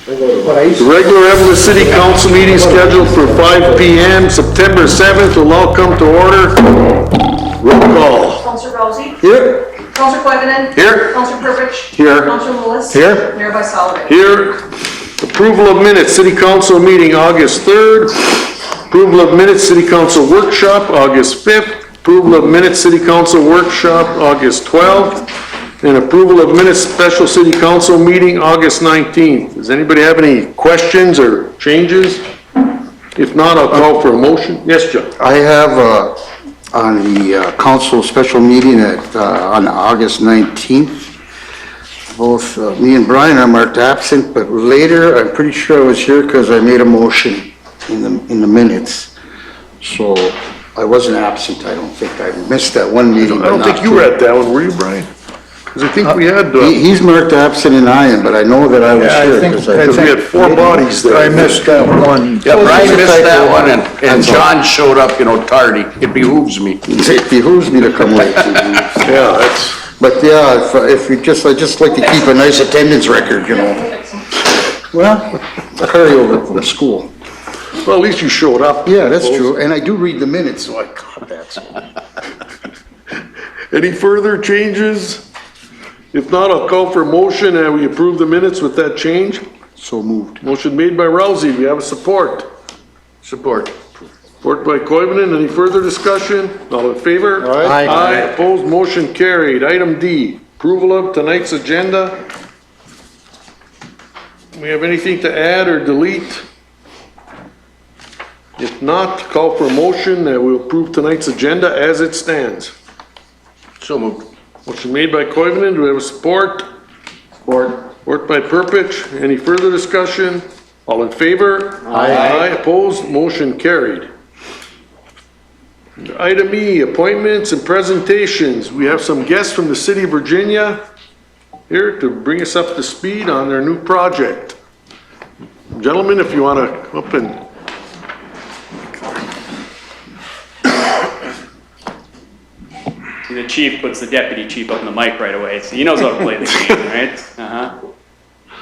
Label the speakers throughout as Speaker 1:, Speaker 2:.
Speaker 1: The regular Eveleth City Council meeting scheduled for 5 p.m. September 7th will all come to order. Roll call.
Speaker 2: Councillor Rousey?
Speaker 1: Here.
Speaker 2: Councillor Koivunen?
Speaker 1: Here.
Speaker 2: Councillor Purpich?
Speaker 1: Here.
Speaker 2: Councillor Lewis?
Speaker 1: Here.
Speaker 2: Mayor Sullivan?
Speaker 1: Here. Approval of minutes, City Council meeting August 3rd. Approval of minutes, City Council workshop August 5th. Approval of minutes, City Council workshop August 12th. And approval of minutes, special City Council meeting August 19th. Does anybody have any questions or changes? If not, I'll call for a motion. Yes, John.
Speaker 3: I have on the council special meeting on August 19th, both me and Brian are marked absent, but later I'm pretty sure I was here because I made a motion in the minutes. So I wasn't absent. I don't think I missed that one meeting.
Speaker 1: I don't think you were at that one, were you, Brian? Because I think we had...
Speaker 3: He's marked absent and I am, but I know that I was here.
Speaker 1: Because we had 4 bodies there.
Speaker 4: I missed that one.
Speaker 5: Yeah, Brian missed that one, and John showed up, tardy. It behooves me.
Speaker 3: It behooves me to come late.
Speaker 1: Yeah, that's...
Speaker 3: But yeah, if you I just like to keep a nice attendance record, Well, carryover from school.
Speaker 1: Well, at least you showed up.
Speaker 3: Yeah, that's true. And I do read the minutes, so I caught that. So.
Speaker 1: Any further changes? If not, I'll call for a motion and we approve the minutes with that change.
Speaker 3: So moved.
Speaker 1: Motion made by Rousey. We have a support.
Speaker 5: Support.
Speaker 1: Support by Koivunen. Any further discussion? All in favor?
Speaker 4: Aye.
Speaker 1: Aye. Opposed? Motion carried. Item D, approval of tonight's agenda. We have anything to add or delete? If not, call for a motion that we'll approve tonight's agenda as it stands.
Speaker 5: So moved.
Speaker 1: Motion made by Koivunen. Do we have a support?
Speaker 5: Support.
Speaker 1: Support by Purpich. Any further discussion? All in favor? Aye. Opposed? Motion carried. Item E, appointments and presentations. We have some guests from the city of Virginia here to bring us up to speed on their new project. Gentlemen, if you want to come up and...
Speaker 6: The chief puts the deputy chief up in the mic right away, so he knows how to play the game,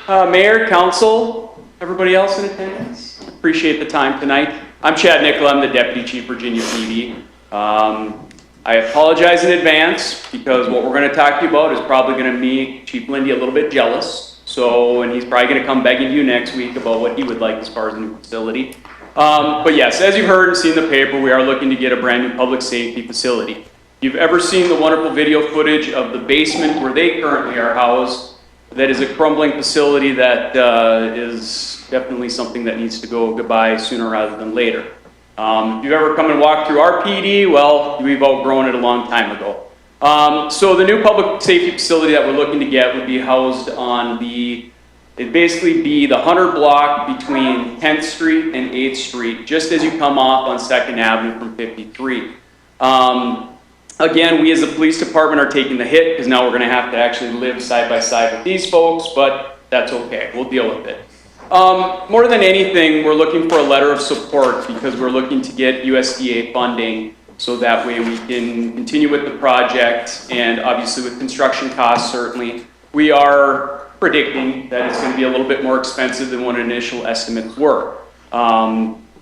Speaker 6: right? Mayor, council, everybody else in attendance, appreciate the time tonight. I'm Chad Nicola, I'm the deputy chief Virginia PD. I apologize in advance because what we're going to talk to you about is probably going to make Chief Lindy a little bit jealous. So, and he's probably going to come begging to you next week about what he would like as far as a new facility. But yes, as you've heard and seen in the paper, we are looking to get a brand new public safety facility. If you've ever seen the wonderful video footage of the basement where they currently are housed, that is a crumbling facility that is definitely something that needs to go goodbye sooner rather than later. If you've ever come and walked through our PD, well, we've outgrown it a long time ago. So the new public safety facility that we're looking to get would be housed on it'd basically be the 100 block between 10th Street and 8th Street, just as you come off on 2nd Avenue from 53. Again, we as a police department are taking the hit because now we're going to have to actually live side by side with these folks, but that's okay. We'll deal with it. More than anything, we're looking for a letter of support because we're looking to get USDA funding so that way we can continue with the project, and obviously with construction costs, certainly. We are predicting that it's going to be a little bit more expensive than what initial estimates were.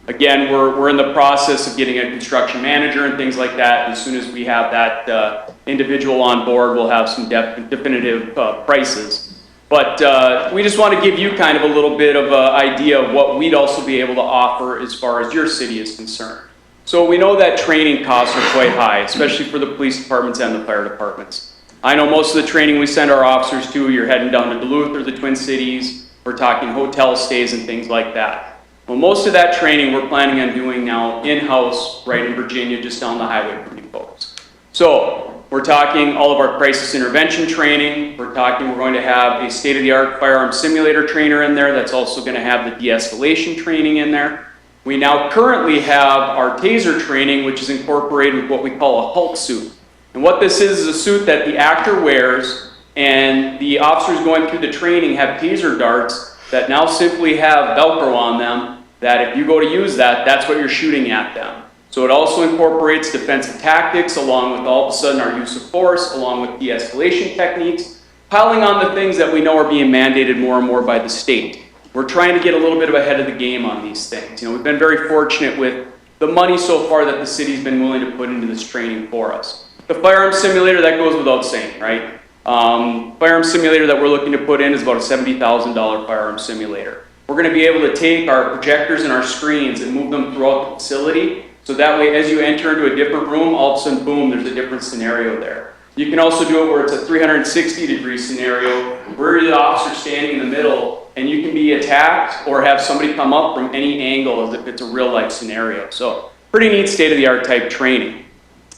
Speaker 6: Again, we're in the process of getting a construction manager and things like that. As soon as we have that individual on board, we'll have some definitive prices. But we just want to give you kind of a little bit of an idea of what we'd also be able to offer as far as your city is concerned. So we know that training costs are quite high, especially for the police departments and the fire departments. I know most of the training we send our officers to, you're heading down to Duluth or the Twin Cities. We're talking hotel stays and things like that. Well, most of that training we're planning on doing now in-house right in Virginia, just down the highway from you folks. So we're talking all of our crisis intervention training. We're going to have a state-of-the-art firearm simulator trainer in there that's also going to have the de-escalation training in there. We now currently have our taser training, which is incorporated with what we call a Hulk suit. And what this is a suit that the actor wears, and the officers going through the training have taser darts that now simply have Velcro on them, that if you go to use that, that's what you're shooting at them. So it also incorporates defensive tactics along with all of a sudden our use of force, along with de-escalation techniques, piling on the things that we know are being mandated more and more by the state. We're trying to get a little bit of ahead of the game on these things. You know, we've been very fortunate with the money so far that the city's been willing to put into this training for us. The firearm simulator, that goes without saying, right? Firearm simulator that we're looking to put in is about a $70,000 firearm simulator. We're going to be able to take our projectors and our screens and move them throughout the facility, so that way as you enter into a different room, all of a sudden, boom, there's a different scenario there. You can also do it where it's a 360-degree scenario, where you're the officer standing in the middle, and you can be attacked or have somebody come up from any angle as if it's a real-life scenario. So pretty neat state-of-the-art type training.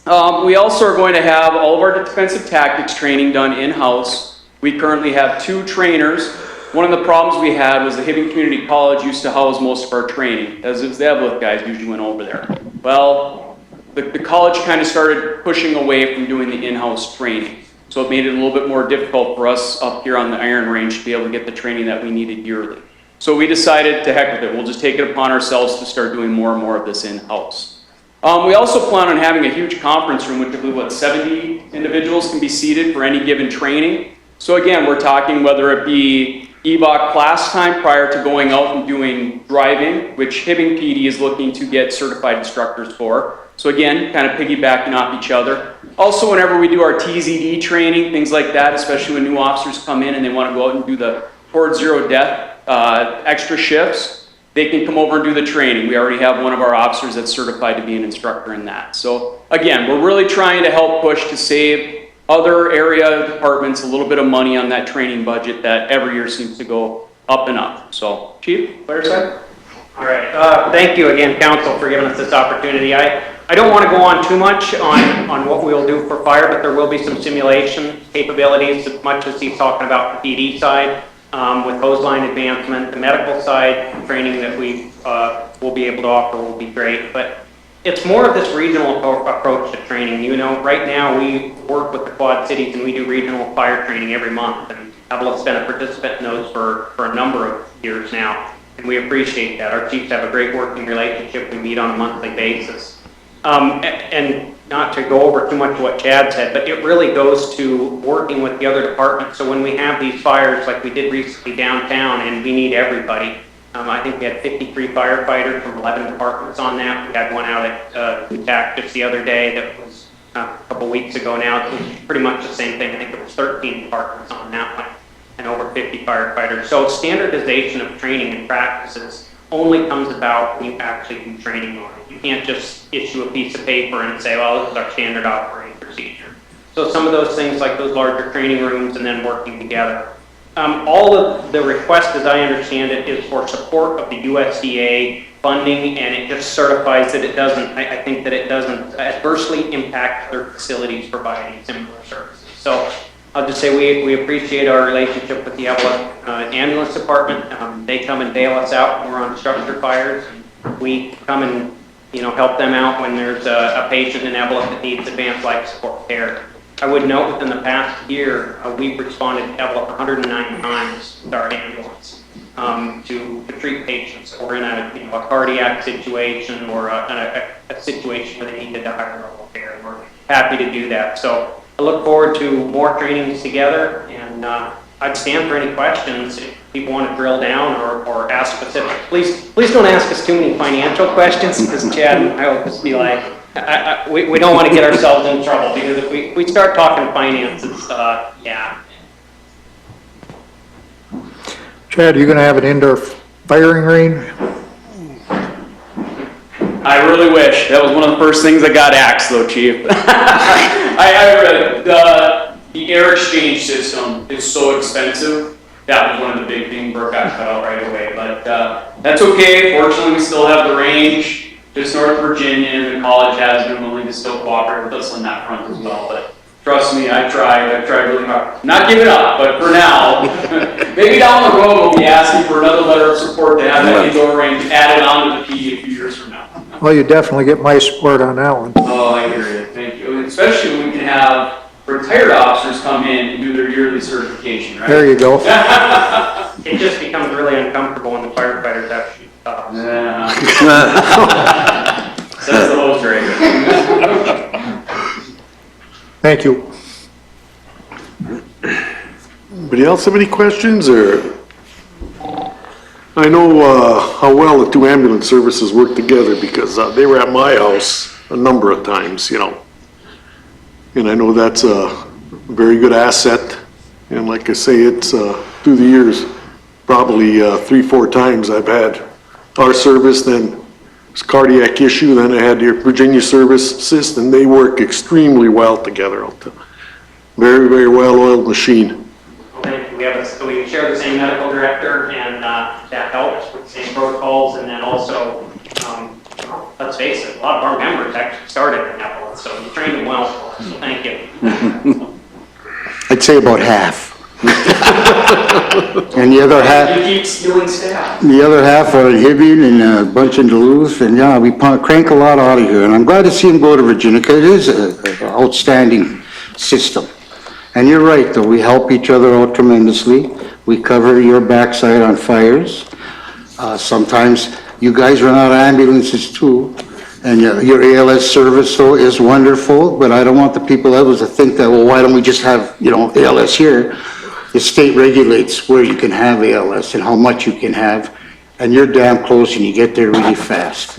Speaker 6: We also are going to have all of our defensive tactics training done in-house. We currently have 2 trainers. One of the problems we had was the Hibbing Community College used to house most of our training, as it was the Eveleth guys usually went over there. Well, the college kind of started pushing away from doing the in-house training. So it made it a little bit more difficult for us up here on the Iron Range to be able to get the training that we needed yearly. So we decided to heck with it. We'll just take it upon ourselves to start doing more and more of this in-house. We also plan on having a huge conference room, which I believe, 70 individuals can be seated for any given training. So again, we're talking whether it be EVOC class time prior to going out and doing driving, which Hibbing PD is looking to get certified instructors for. So again, kind of piggybacking off each other. Also, whenever we do our TZD training, things like that, especially when new officers come in and they want to go out and do the Port Zero Death extra shifts, they can come over and do the training. We already have one of our officers that's certified to be an instructor in that. So again, we're really trying to help push to save other area departments a little bit of money on that training budget that every year seems to go up and up. So, Chief, fire side?
Speaker 4: All right. Thank you again, Council, for giving us this opportunity. I don't want to go on too much on what we'll do for fire, but there will be some simulation capabilities, as much as he's talking about the PD side, with hose line advancement. The medical side training that we will be able to offer will be great. But it's more of this regional approach to training. You know, right now we work with the Quad Cities and we do regional fire training every month. And Eveleth's been a participant in those for a number of years now. And we appreciate that. Our chiefs have a great working relationship. We meet on a monthly basis. And not to go over too much of what Chad said, but it really goes to working with the other departments. So when we have these fires, like we did recently downtown, and we need everybody, I think we had 53 firefighters from 11 departments on that. We had one out at UTAC just the other day that was a couple weeks ago now. It was pretty much the same thing. I think it was 13 departments on that one and over 50 firefighters. So standardization of training and practices only comes about when you actually do training on it. You can't just issue a piece of paper and say, well, this is our standard operating procedure. So some of those things like those larger training rooms and then working together. All of the request, as I understand it, is for support of the USDA funding, and it just certifies that it doesn't, I think that it doesn't adversely impact other facilities providing similar services. So I'll just say we appreciate our relationship with the Eveleth ambulance department. They come and bail us out when we're on structure fires. And we come and help them out when there's a patient in Eveleth that needs advanced life support care. I would note within the past year, we've responded to Eveleth 109 times with our ambulance to treat patients or in a cardiac situation or a situation where they needed a higher level of care. We're happy to do that. So I look forward to more trainings together, and I'd stand for any questions if people want to drill down or ask specific. Please don't ask us too many financial questions, because Chad and I will just be like, we don't want to get ourselves in trouble, because if we start talking finances, yeah.
Speaker 7: Chad, are you going to have an indoor firing range?
Speaker 6: I really wish. That was one of the first things I got asked, though, Chief. I read the air exchange system is so expensive. That was one of the big things Burke got cut out right away. But that's okay. Fortunately, we still have the range. Just North Virginia, and the college has been willing to still cooperate with us on that front as well. But trust me, I've tried really hard. Not give it up, but for now, maybe down the road we'll be asking for another letter of support to have that indoor range added on to the PD a few years from now.
Speaker 7: Well, you definitely get my support on that one.
Speaker 6: Oh, I hear you. Thank you. Especially when we can have retired officers come in and do their yearly certification, right?
Speaker 7: There you go.
Speaker 4: It just becomes really uncomfortable when the firefighters have to shoot tops.
Speaker 6: Yeah. Says the hose drainer.
Speaker 7: Thank you.
Speaker 1: Anybody else have any questions, or? I know how well the two ambulance services work together because they were at my house a number of times, you know. And I know that's a very good asset. And like I say, it's through the years, probably 3-4 times I've had our service, then it's cardiac issue, then I had your Virginia service assist, and they work extremely well together. Very, very well-oiled machine.
Speaker 4: Thank you. We share the same medical director, and that helps with the same protocols. And then also, let's face it, a lot of our members actually started in Eveleth, so you trained them well. So thank you.
Speaker 3: I'd say about half. And the other half,
Speaker 6: You keep stealing staff.
Speaker 3: the other half are in Hibbing and a bunch in Duluth, and yeah, we crank a lot out of here. And I'm glad to see them go to Virginia, because it is an outstanding system. And you're right, though, we help each other out tremendously. We cover your backside on fires. Sometimes you guys run out of ambulances too. And your ALS service, though, is wonderful, but I don't want the people that was to think that, well, why don't we just have, ALS here? The state regulates where you can have ALS and how much you can have, and you're damn close and you get there really fast.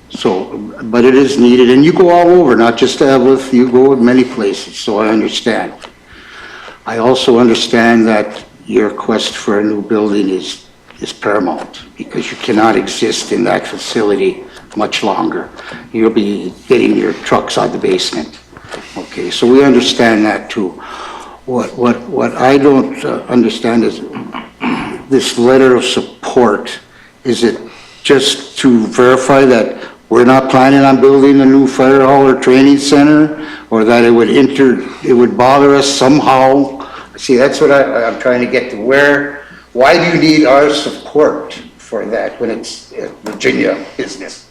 Speaker 3: So, but it is needed, and you go all over, not just to Eveleth, you go in many places, so I understand. I also understand that your quest for a new building is paramount, because you cannot exist in that facility much longer. You'll be getting your trucks out of the basement. Okay, so we understand that too. What I don't understand is this letter of support. Is it just to verify that we're not planning on building a new fire hall or training center, or that it would bother us somehow? See, that's what I'm trying to get to. Why do you need our support for that when it's Virginia business?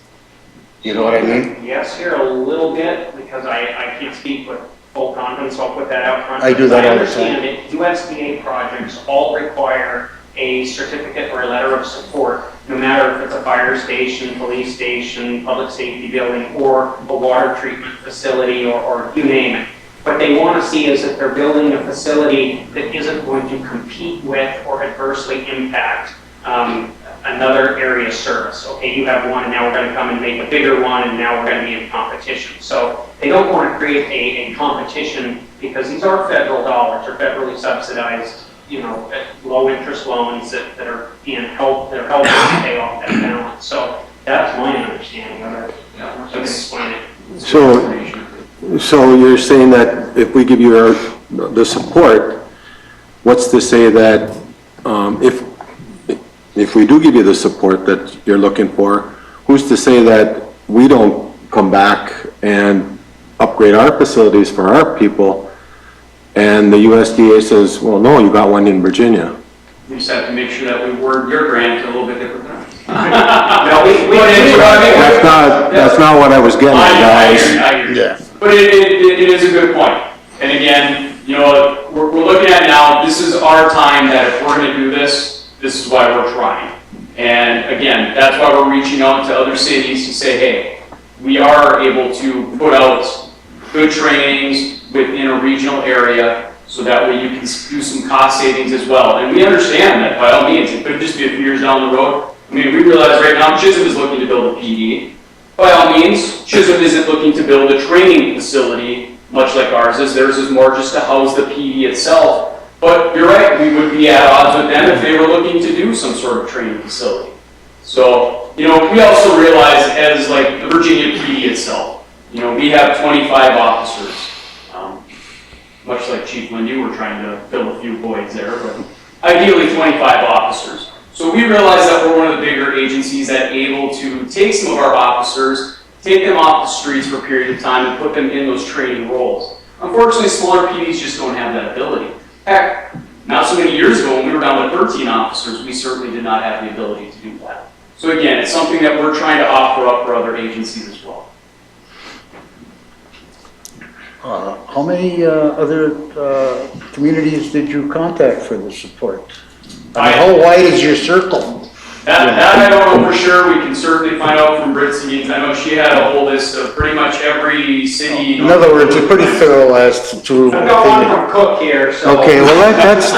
Speaker 3: You know what I mean?
Speaker 4: Yes, here a little bit, because I can't speak with full confidence, so I'll put that out front.
Speaker 3: I do that
Speaker 4: I
Speaker 3: all the time.
Speaker 4: understand it, USDA projects all require a certificate or a letter of support, no matter if it's a fire station, police station, public safety building, or a water treatment facility, or you name it. What they want to see is that they're building a facility that isn't going to compete with or adversely impact another area of service. Okay, you have one, and now we're going to come and make a bigger one, and now we're going to be in competition. So they don't want to create a competition, because these are federal dollars, or federally subsidized, low interest loans that are being helped, they're helping to pay off that balance. So that's my understanding of it. I can explain it.
Speaker 8: So you're saying that if we give you the support, what's to say that if we do give you the support that you're looking for, who's to say that we don't come back and upgrade our facilities for our people, and the USDA says, well, no, you got one in Virginia?
Speaker 6: We just have to make sure that we word your grant a little bit different than ours.
Speaker 8: That's not what I was getting at, guys.
Speaker 6: I hear. But it is a good point. And again, we're looking at now, this is our time that if we're going to do this, this is why we're trying. And again, that's why we're reaching out to other cities to say, hey, we are able to put out good trainings within a regional area, so that way you can do some cost savings as well. And we understand that by all means, it could just be a few years down the road. I mean, we realize right now Chisholm is looking to build a PD. By all means, Chisholm isn't looking to build a training facility, much like ours is. Theirs is more just to house the PD itself. But you're right, we would be at odds with them if they were looking to do some sort of training facility. So, we also realize, as like the Virginia PD itself, we have 25 officers. Much like Chief Lynn, you were trying to fill a few voids there, but ideally 25 officers. So we realize that we're one of the bigger agencies that able to take some of our officers, take them off the streets for a period of time and put them in those training roles. Unfortunately, smaller PDs just don't have that ability. Heck, not so many years ago when we were down to 13 officers, we certainly did not have the ability to do that. So again, it's something that we're trying to offer up for other agencies as well.
Speaker 3: How many other communities did you contact for the support? How wide is your circle?
Speaker 6: That I don't know for sure. We can certainly find out from Britt's meetings. I know she had a whole list of pretty much every city.
Speaker 3: In other words, you're pretty thorough as to.
Speaker 4: I've got one from Cook here, so.
Speaker 3: Okay, well, that's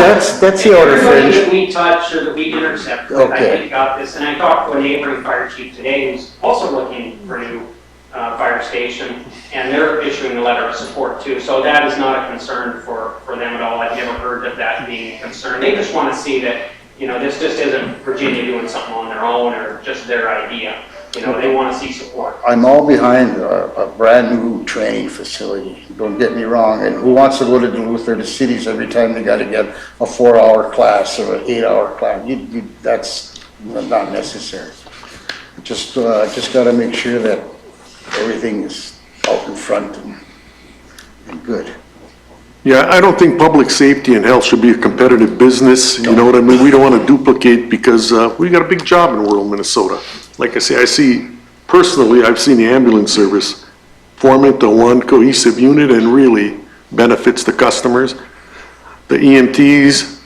Speaker 3: the outer
Speaker 4: Everybody
Speaker 3: fringe.
Speaker 4: that we touch or that we intercept with, I
Speaker 3: Okay.
Speaker 4: think got this, and I talked to a neighboring fire chief today who's also looking for a new fire station, and they're issuing a letter of support too, so that is not a concern for them at all. I've never heard of that being a concern. They just want to see that, you know, this just isn't Virginia doing something on their own or just their idea. You know, they want to see support.
Speaker 3: I'm all behind a brand-new training facility, don't get me wrong, and who wants to go to Duluth or the cities every time they gotta get a 4-hour class or an 8-hour class? That's not necessary. Just gotta make sure that everything is out in front and good.
Speaker 1: Yeah, I don't think public safety and health should be a competitive business, you know what I mean? We don't want to duplicate because we got a big job in rural Minnesota. Like I say, personally, I've seen the ambulance service form into one cohesive unit and really benefits the customers. The EMTs,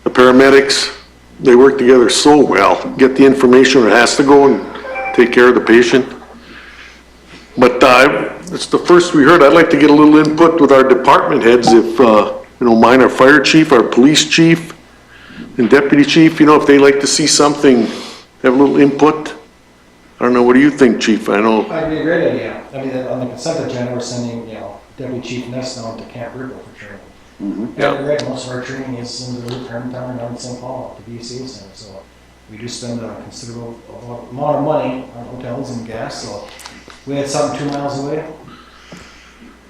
Speaker 1: the paramedics, they work together so well, get the information where it has to go and take care of the patient. But it's the first we heard. I'd like to get a little input with our department heads if, mine, our fire chief, our police chief, and deputy chief, if they like to see something, have a little input. I don't know, what do you think, chief? I know.
Speaker 9: That'd be a great idea. I mean, on the consent agenda, we're sending, Deputy Chief Ness down to Camp Riddle for training.
Speaker 1: Yeah.
Speaker 9: You're right, most of our training is in the Hermantown and down in St. Paul, at the VCA Center, so we do spend a considerable amount of money on hotels and gas, so if we had something 2 miles away, it'd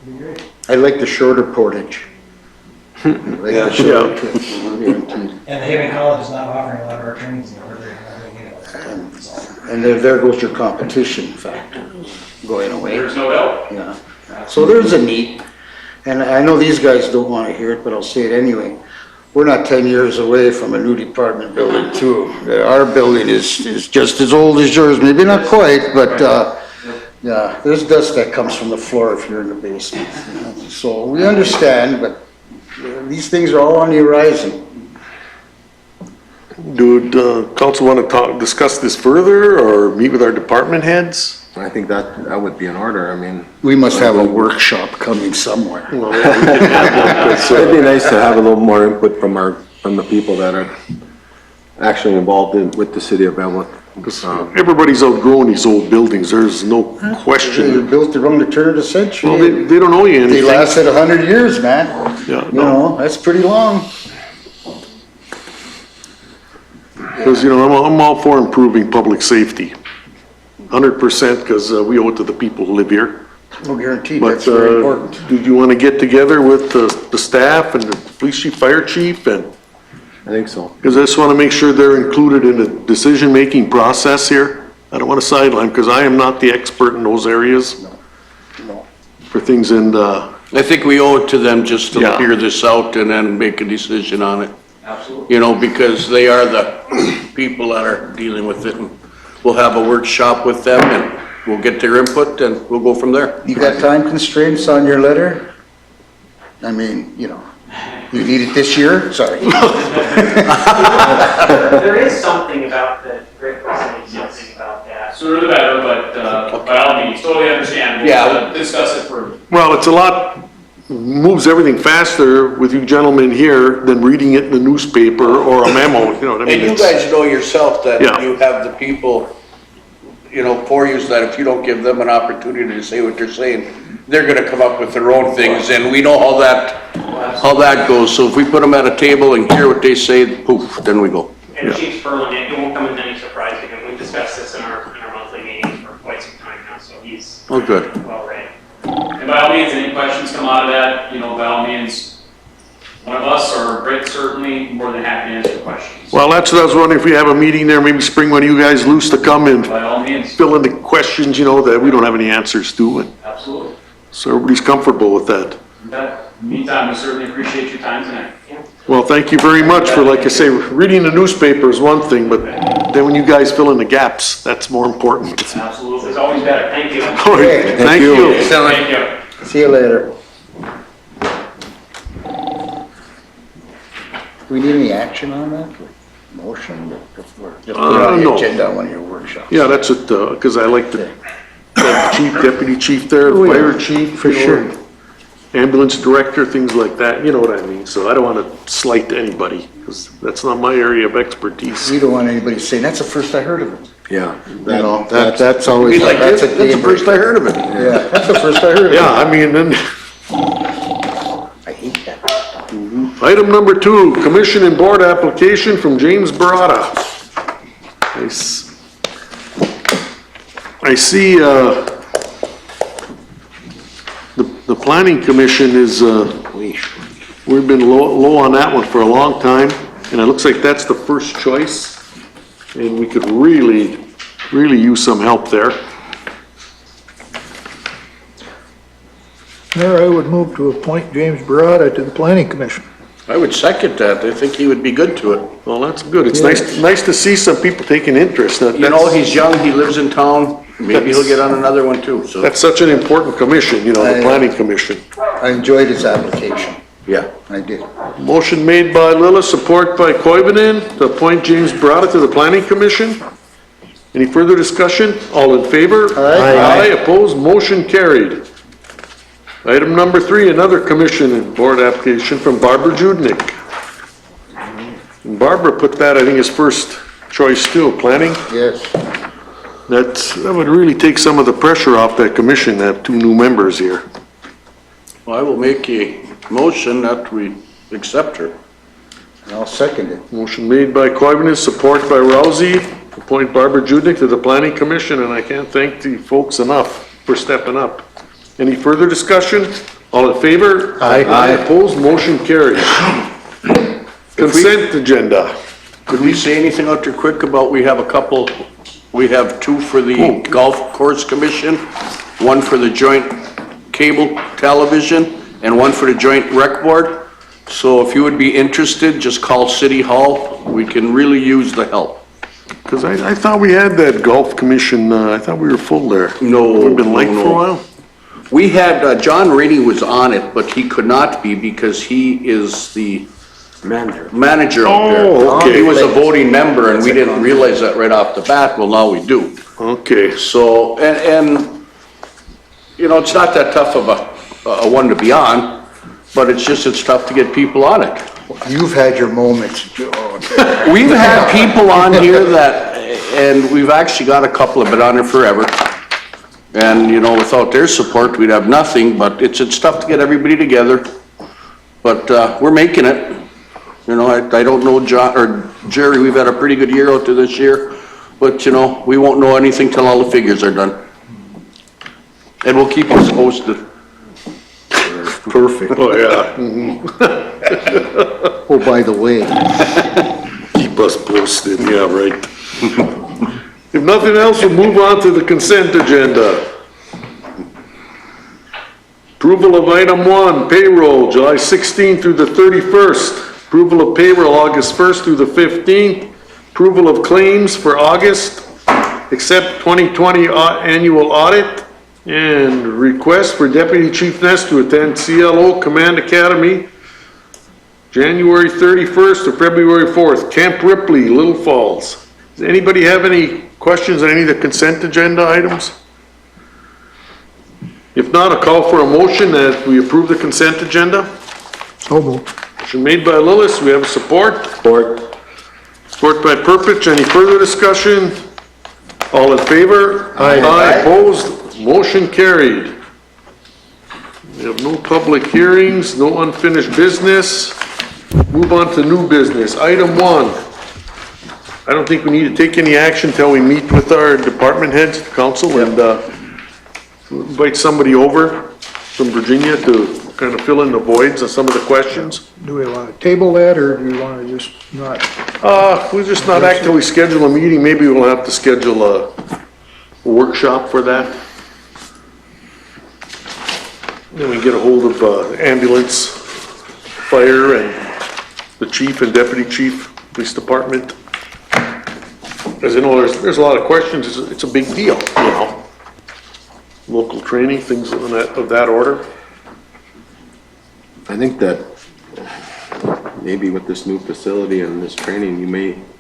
Speaker 9: be great.
Speaker 3: I like the shorter portage. I like the shorter trips, guaranteed.
Speaker 9: And the Haven College is not offering a lot of our trainings, they're not doing it. So,
Speaker 3: And there goes your competition factor going away.
Speaker 6: There's no doubt.
Speaker 3: Yeah. So there's a need, and I know these guys don't want to hear it, but I'll say it anyway. We're not 10 years away from a new department building too. Our building is just as old as yours, maybe not quite, but yeah, there's dust that comes from the floor if you're in the basement. So we understand, but these things are all on the horizon.
Speaker 1: Would council want to discuss this further or meet with our department heads?
Speaker 8: I think that would be in order, I mean.
Speaker 3: We must have a workshop coming somewhere.
Speaker 8: It'd be nice to have a little more input from the people that are actually involved with the city of Eveleth.
Speaker 1: Everybody's outgrown these old buildings, there's no
Speaker 3: They
Speaker 1: question.
Speaker 3: built them the turn of the century.
Speaker 1: Well, they don't owe you
Speaker 3: They
Speaker 1: anything.
Speaker 3: lasted 100 years, man.
Speaker 1: Yeah,
Speaker 3: You know, that's pretty long.
Speaker 1: Because, I'm all for improving public safety. 100% because we owe it to the people who live here.
Speaker 3: No guarantee,
Speaker 1: But
Speaker 3: that's very important.
Speaker 1: did you want to get together with the staff and the police chief, fire chief, and,
Speaker 8: I think so.
Speaker 1: because I just want to make sure they're included in the decision-making process here. I don't want to sideline, because I am not the expert in those areas
Speaker 3: No.
Speaker 1: for things, and,
Speaker 5: I think we owe it to them just to
Speaker 1: Yeah.
Speaker 5: hear this out and then make a decision on it.
Speaker 6: Absolutely.
Speaker 5: Because they are the people that are dealing with it. And we'll have a workshop with them and we'll get their input and we'll go from there.
Speaker 3: You got time constraints on your letter? I mean, you need it this year? Sorry.
Speaker 4: There is something about the, Rick was saying something about that.
Speaker 6: Sooner the better, but by all means, totally understand. We'll
Speaker 5: Yeah.
Speaker 6: discuss it further.
Speaker 1: well, it's a lot, moves everything faster with you gentlemen here than reading it in the newspaper or a memo, you know what I mean?
Speaker 5: And you
Speaker 1: It's-
Speaker 5: guys know yourself that
Speaker 1: Yeah.
Speaker 5: you have the people, for you, that if you don't give them an opportunity to say what they're saying, they're gonna come up with their own things, and we know how that goes. So if we put them at a table and hear what they say, poof, then we go.
Speaker 4: And Chief Spurlin, it won't come as any surprise to him. We've discussed this in our monthly meetings for quite some time now, so he's
Speaker 5: Oh, good.
Speaker 4: well read.
Speaker 6: And by all means, any questions come out of that, by all means, one of us or Britt certainly more than happy to answer questions.
Speaker 1: Well, that's what I was wondering, if we have a meeting there, maybe spring one of you guys loose to come and
Speaker 6: By all means,
Speaker 1: fill in the questions, that we don't have any answers to, and
Speaker 6: absolutely.
Speaker 1: so everybody's comfortable with that.
Speaker 6: Meantime, we certainly appreciate your time tonight.
Speaker 1: Well, thank you very much for, like I say, reading the newspaper is one thing, but then when you guys fill in the gaps, that's more important.
Speaker 6: Absolutely.
Speaker 4: It's always better. Thank you.
Speaker 1: All right, thank you.
Speaker 6: Thank you.
Speaker 3: See you later. Do we need any action on that? Motion, just put it on the
Speaker 1: no.
Speaker 3: agenda on one of your workshops.
Speaker 1: Yeah, that's it, because I like the chief, deputy chief there,
Speaker 3: Oh, yeah.
Speaker 1: fire chief.
Speaker 3: For
Speaker 1: you know,
Speaker 3: sure.
Speaker 1: Ambulance director, things like that, you know what I mean? So I don't want to slight anybody, because that's not my area of expertise.
Speaker 3: We don't want anybody saying, that's the first I heard of it.
Speaker 8: Yeah.
Speaker 3: You know, that's always,
Speaker 5: He's like,
Speaker 3: that's
Speaker 5: that's
Speaker 3: a
Speaker 5: the
Speaker 3: game
Speaker 5: first I
Speaker 3: breaker.
Speaker 5: heard of it.
Speaker 3: Yeah, that's the first I heard of it.
Speaker 1: Yeah, I mean, then,
Speaker 3: I hate that.
Speaker 1: item number 2, commission and board application from James Barata. I see, the planning commission is, we've been low on that one for a long time, and it looks like that's the first choice, and we could really use some help there.
Speaker 7: Mayor, I would move to appoint James Barata to the planning commission.
Speaker 5: I would second that. I think he would be good to it.
Speaker 1: Well, that's good. It's nice to see some people taking interest.
Speaker 5: You know, he's young, he lives in town, maybe he'll get on another one too, so.
Speaker 1: That's such an important commission, you know, the planning commission.
Speaker 3: I enjoyed his application.
Speaker 5: Yeah.
Speaker 3: I did.
Speaker 1: Motion made by Lillis, support by Koivunen, to appoint James Barata to the planning commission. Any further discussion? All in favor?
Speaker 3: Aye.
Speaker 1: Aye, opposed, motion carried. Item number 3, another commission and board application from Barbara Judnick. And Barbara put that, I think, as first choice too, planning.
Speaker 3: Yes.
Speaker 1: That would really take some of the pressure off that commission, to have 2 new members here.
Speaker 5: Well, I will make a motion that we accept her.
Speaker 3: And I'll second it.
Speaker 1: Motion made by Koivunen, support by Rousey, appoint Barbara Judnick to the planning commission, and I can't thank the folks enough for stepping up. Any further discussion? All in favor?
Speaker 3: Aye.
Speaker 1: Opposed, motion carries. Consent agenda.
Speaker 5: Could we say anything out there quick about, we have 2 for the golf course commission, 1 for the joint cable television, and 1 for the joint rec board. So if you would be interested, just call City Hall. We can really use the help.
Speaker 1: Because I thought we had that golf commission, I thought we were full there.
Speaker 5: No,
Speaker 1: We've been late
Speaker 5: no,
Speaker 1: for a
Speaker 5: no.
Speaker 1: while?
Speaker 5: We had, John Rainey was on it, but he could not be because he is the manager out there.
Speaker 1: Oh, okay.
Speaker 5: He was a voting member and we didn't realize that right off the bat. Well, now we do.
Speaker 1: Okay.
Speaker 5: So, and, you know, it's not that tough of a one to be on, but it's tough to get people on it.
Speaker 3: You've had your moments, Joe.
Speaker 5: We've had people on here that, and we've actually got a couple have been on here forever. And, you know, without their support, we'd have nothing, but it's tough to get everybody together. But, we're making it. You know, I don't know John, or Jerry, we've had a pretty good year out there this year, but, you know, we won't know anything till all the figures are done. And we'll keep us posted.
Speaker 3: Perfect.
Speaker 1: Oh, yeah.
Speaker 3: Oh, by the way,
Speaker 1: Keep us posted, yeah, right. If nothing else, we'll move on to the consent agenda. Approval of item 1, payroll, July 16th through the 31st. Approval of payroll, August 1st through the 15th. Approval of claims for August, except 2020 annual audit. And request for Deputy Chief Ness to attend CLO Command Academy, January 31st to February 4th, Camp Ripley, Little Falls. Does anybody have any questions on any of the consent agenda items? If not, I'll call for a motion that we approve the consent agenda.
Speaker 7: So moved.
Speaker 1: Motion made by Lillis, we have support.
Speaker 8: Support.
Speaker 1: Support by Purpich, any further discussion? All in favor?
Speaker 3: Aye.
Speaker 1: Opposed? Motion carried. We have no public hearings, no unfinished business. Move on to new business. Item 1. I don't think we need to take any action until we meet with our department heads, council, and invite somebody over from Virginia to kind of fill in the voids on some of the questions.
Speaker 7: Do we want to table that, or do you want to just not?
Speaker 1: We'll just not actively schedule a meeting. Maybe we'll have to schedule a workshop for that. Then we get a hold of ambulance, fire, and the chief and deputy chief, police department. As you know, there's a lot of questions. It's a big deal, you know. Local training, things of that order.
Speaker 8: I think that maybe with this new facility and this training,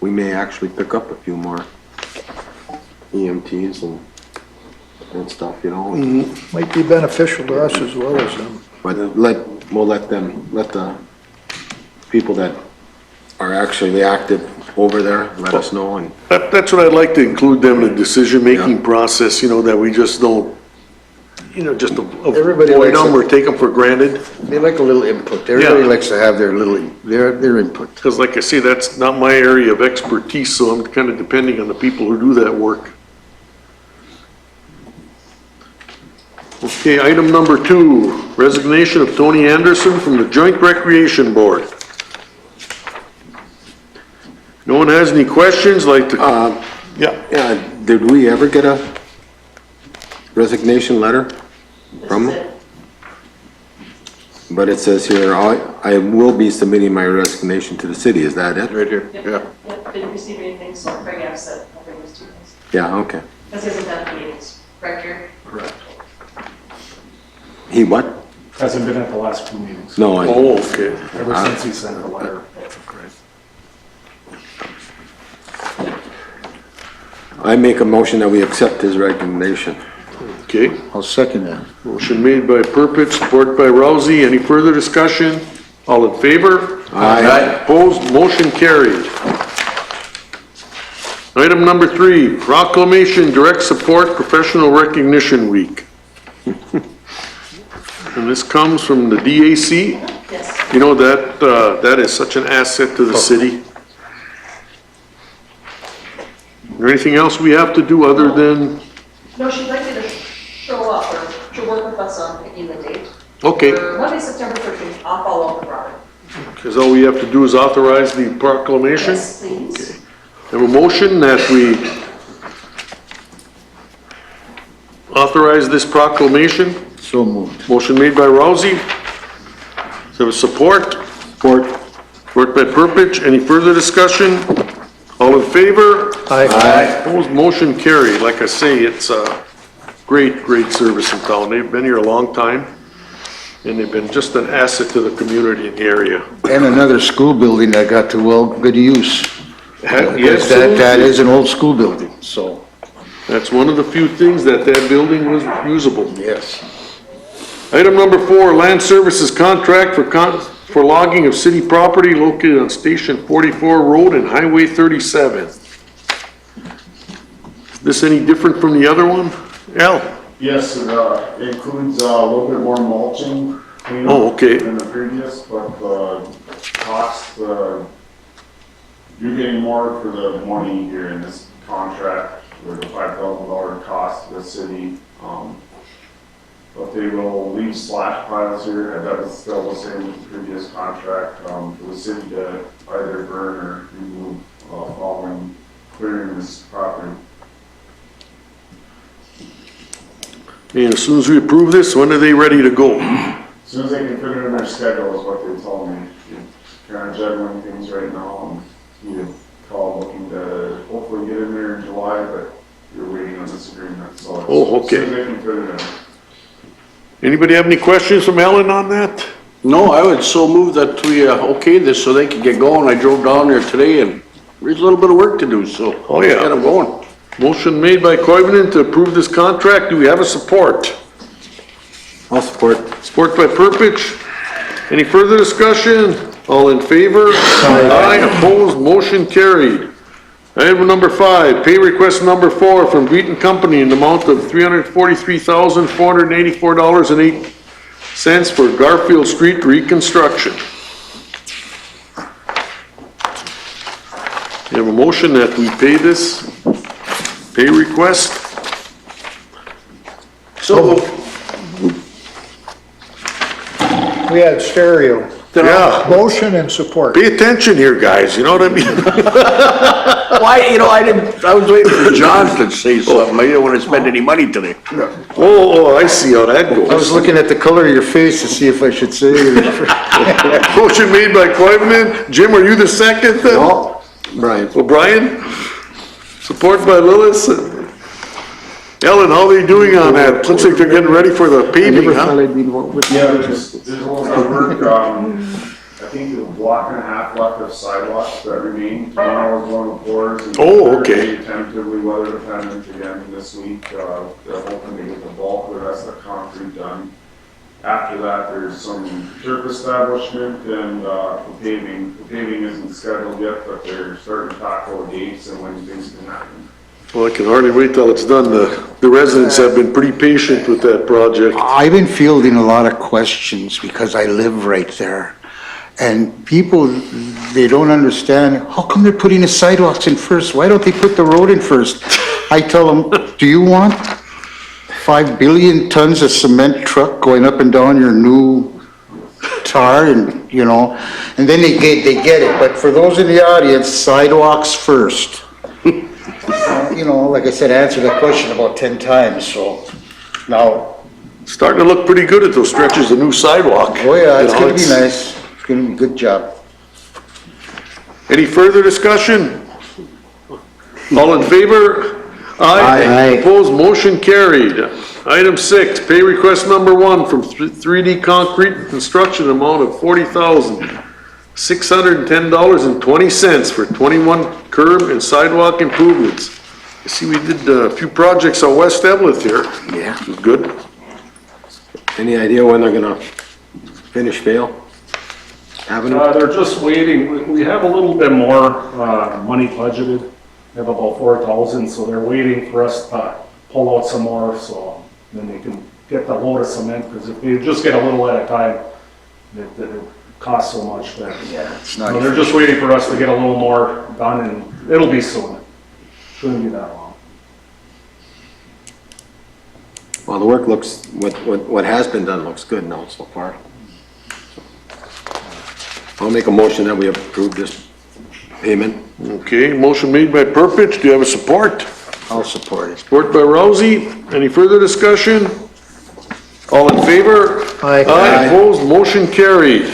Speaker 8: we may actually pick up a few more EMTs and stuff, you know?
Speaker 7: Might be beneficial to us as well as them.
Speaker 8: But we'll let the people that are actually active over there, let us know, and
Speaker 1: That's what I'd like to include them in the decision-making process, you know, that we just don't, you know, just
Speaker 3: Everybody
Speaker 1: avoid
Speaker 3: likes
Speaker 1: them
Speaker 3: it.
Speaker 1: or take them for granted.
Speaker 3: They like a little input. Everybody
Speaker 1: Yeah.
Speaker 3: likes to have their input.
Speaker 1: Because like I say, that's not my area of expertise, so I'm kind of depending on the people who do that work. Okay, item number 2, resignation of Tony Anderson from the Joint Recreation Board. No one has any questions, like to, yeah,
Speaker 8: yeah, did we ever get a resignation letter from
Speaker 2: This is
Speaker 8: them?
Speaker 2: it.
Speaker 8: But it says here, I will be submitting my resignation to the city, is that it?
Speaker 5: Right here,
Speaker 2: Yep.
Speaker 5: yeah.
Speaker 2: Yep, didn't receive anything, so Craig asked that I'll bring this to you guys.
Speaker 8: Yeah, okay.
Speaker 2: This isn't done at the meetings, correct here?
Speaker 8: He what?
Speaker 10: Hasn't been at the last two meetings,
Speaker 8: No,
Speaker 1: oh, okay.
Speaker 10: ever since he sent the letter.
Speaker 8: I make a motion that we accept his resignation.
Speaker 1: Okay,
Speaker 3: I'll second that.
Speaker 1: motion made by Purpich, support by Rousey. Any further discussion? All in favor?
Speaker 8: Aye.
Speaker 1: Opposed, motion carried. Item number 3, proclamation, direct support, professional recognition week. And this comes from the DAC.
Speaker 2: Yes.
Speaker 1: You know, that is such an asset to the city. Is there anything else we have to do other than,
Speaker 2: No, she'd like you to show up or to work with us on picking the date.
Speaker 1: okay,
Speaker 2: For Monday, September 13th, I'll follow up with Robin.
Speaker 1: because all we have to do is authorize the proclamation?
Speaker 2: Yes, please.
Speaker 1: Have a motion that we authorize this proclamation.
Speaker 3: So moved.
Speaker 1: Motion made by Rousey. Is there a support? Support. Support by Purpich. Any further discussion? All in favor?
Speaker 7: Aye.
Speaker 1: Opposed, motion carried. Like I say, it's a great, great service in town. They've been here a long time, and they've been just an asset to the community in the area.
Speaker 3: And another school building that got to good use.
Speaker 1: Yes,
Speaker 3: That is an old school building, so,
Speaker 1: that's one of the few things that building was usable.
Speaker 3: yes.
Speaker 1: Item number 4, land services contract for logging of city property located on Station 44 Road and Highway 37. Is this any different from the other one? Al?
Speaker 10: Yes, it includes a little bit more mulching
Speaker 1: Oh,
Speaker 10: cleanup
Speaker 1: okay.
Speaker 10: than the previous, but the cost, you're getting more for the money here in this contract with a $5,000 cost to the city. But they will leave slash piles here, and that is still the same as the previous contract, for the city to either burn or remove, following clearing this property.
Speaker 1: And as soon as we approve this, when are they ready to go?
Speaker 10: As soon as they can fit it in their schedule is what they told me. You're kind of juggling things right now, and you called looking to hopefully get in there in July, but you're waiting on this agreement, so it's-
Speaker 1: Oh, okay.
Speaker 10: as soon as they can fit it in.
Speaker 1: Anybody have any questions from Ellen on that?
Speaker 5: No, I would so move that we, okay this so they can get going. I drove down there today and there's a little bit of work to do, so.
Speaker 1: Oh, yeah.
Speaker 5: Get them going.
Speaker 1: Motion made by Koivunen to approve this contract. Do we have a support?
Speaker 8: I'll support.
Speaker 1: Support by Purpich. Any further discussion? All in favor? Aye. Opposed, motion carried. Item number 5, pay request number 4 from Beaton Company in the amount of $343,484.08 for Garfield Street reconstruction. You have a motion that we pay this pay request?
Speaker 5: So,
Speaker 7: We had stereo.
Speaker 1: Yeah.
Speaker 7: Motion and support.
Speaker 1: Pay attention here, guys, you know what I mean?
Speaker 5: why, I was waiting for John to say something. I didn't want to spend any money today.
Speaker 1: Oh, I see how that
Speaker 3: I was
Speaker 1: goes.
Speaker 3: looking at the color of your face to see if I should say it.
Speaker 1: Motion made by Koivunen. Jim, are you the second then?
Speaker 3: No.
Speaker 8: Brian.
Speaker 1: O'Brien? Support by Lillis. Ellen, how are they doing on that? Looks like they're getting ready for the
Speaker 3: I
Speaker 1: paving,
Speaker 3: never
Speaker 1: huh?
Speaker 3: thought I'd be with
Speaker 10: Yeah, there's a little bit of work, I think a block and a half left of sidewalks that remain. Tomorrow is one of the pours. And
Speaker 1: Oh, okay.
Speaker 10: tentatively weather dependent again this week. They're hoping to get the bulk of the rest of the concrete done. After that, there's some turf establishment and the paving. The paving isn't scheduled yet, but they're starting to talk about dates and when things can happen.
Speaker 1: Well, I can hardly wait till it's done. The residents have been pretty patient with that project.
Speaker 3: I've been fielding a lot of questions because I live right there. And people, they don't understand, how come they're putting the sidewalks in first? Why don't they put the road in first? I tell them, do you want 5 billion tons of cement truck going up and down your new tar and, you know, and then they get it. But for those in the audience, sidewalks first. You know, like I said, I answered that question about 10 times, so now.
Speaker 1: Starting to look pretty good at those stretches of new sidewalk.
Speaker 3: Oh yeah, it's
Speaker 1: You know,
Speaker 3: gonna be nice. It's gonna be a good job.
Speaker 1: Any further discussion? All in favor?
Speaker 3: Aye.
Speaker 1: Opposed, motion carried. Item 6, pay request number 1 from 3D Concrete Construction, amount of $40,610.20 for 21 curb and sidewalk improvements. I see we did a few projects on West Eveleth here.
Speaker 3: Yeah.
Speaker 1: Which is good.
Speaker 8: Any idea when they're gonna finish Vale Avenue?
Speaker 11: They're just waiting. We have a little bit more money budgeted. We have about 4,000, so they're waiting for us to pull out some more, so then they can get the load of cement, because if they just get a little at a time, it costs so much that.
Speaker 3: Yeah, it's
Speaker 11: So
Speaker 3: not.
Speaker 11: they're just waiting for us to get a little more done, and it'll be soon. Shouldn't be that long.
Speaker 8: Well, the work looks, what has been done looks good now so far. I'll make a motion that we approve this payment.
Speaker 1: Okay, motion made by Purpich. Do you have a support?
Speaker 3: I'll support it.
Speaker 1: Support by Rousey. Any further discussion? All in favor?
Speaker 7: Aye.
Speaker 1: Aye, opposed, motion carried.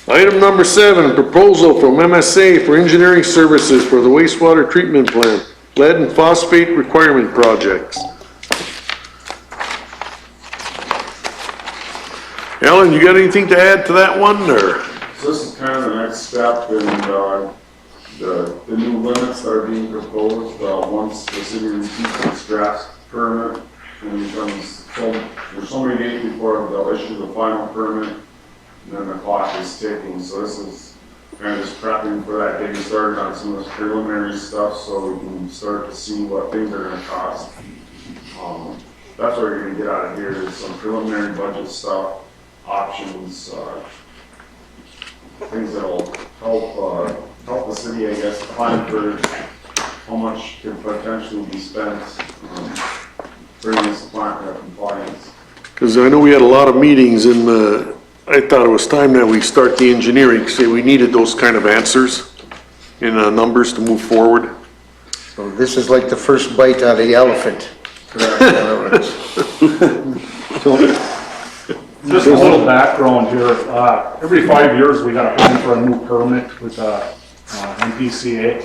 Speaker 1: Item number 7, proposal from MSA for engineering services for the wastewater treatment plant, lead and phosphate requirement projects. Alan, you got anything to add to that one, or?
Speaker 10: So this is kind of the next step in the new limits that are being proposed. Once the city receives its draft permit and becomes, there's so many days before they'll issue the final permit, and then the clock is ticking. So this is kind of just prepping for that, getting started on some of this preliminary stuff so we can start to see what things are going to cost. That's what we're going to get out of here is some preliminary budget stuff, options, things that'll help the city, I guess, plan for how much could potentially be spent bringing this plant to compliance.
Speaker 1: Because I know we had a lot of meetings and I thought it was time that we start the engineering, say we needed those kind of answers in numbers to move forward.
Speaker 3: So this is like the first bite out of the elephant.
Speaker 11: Just a little background here. Every 5 years, we got to apply for a new permit with MPCA.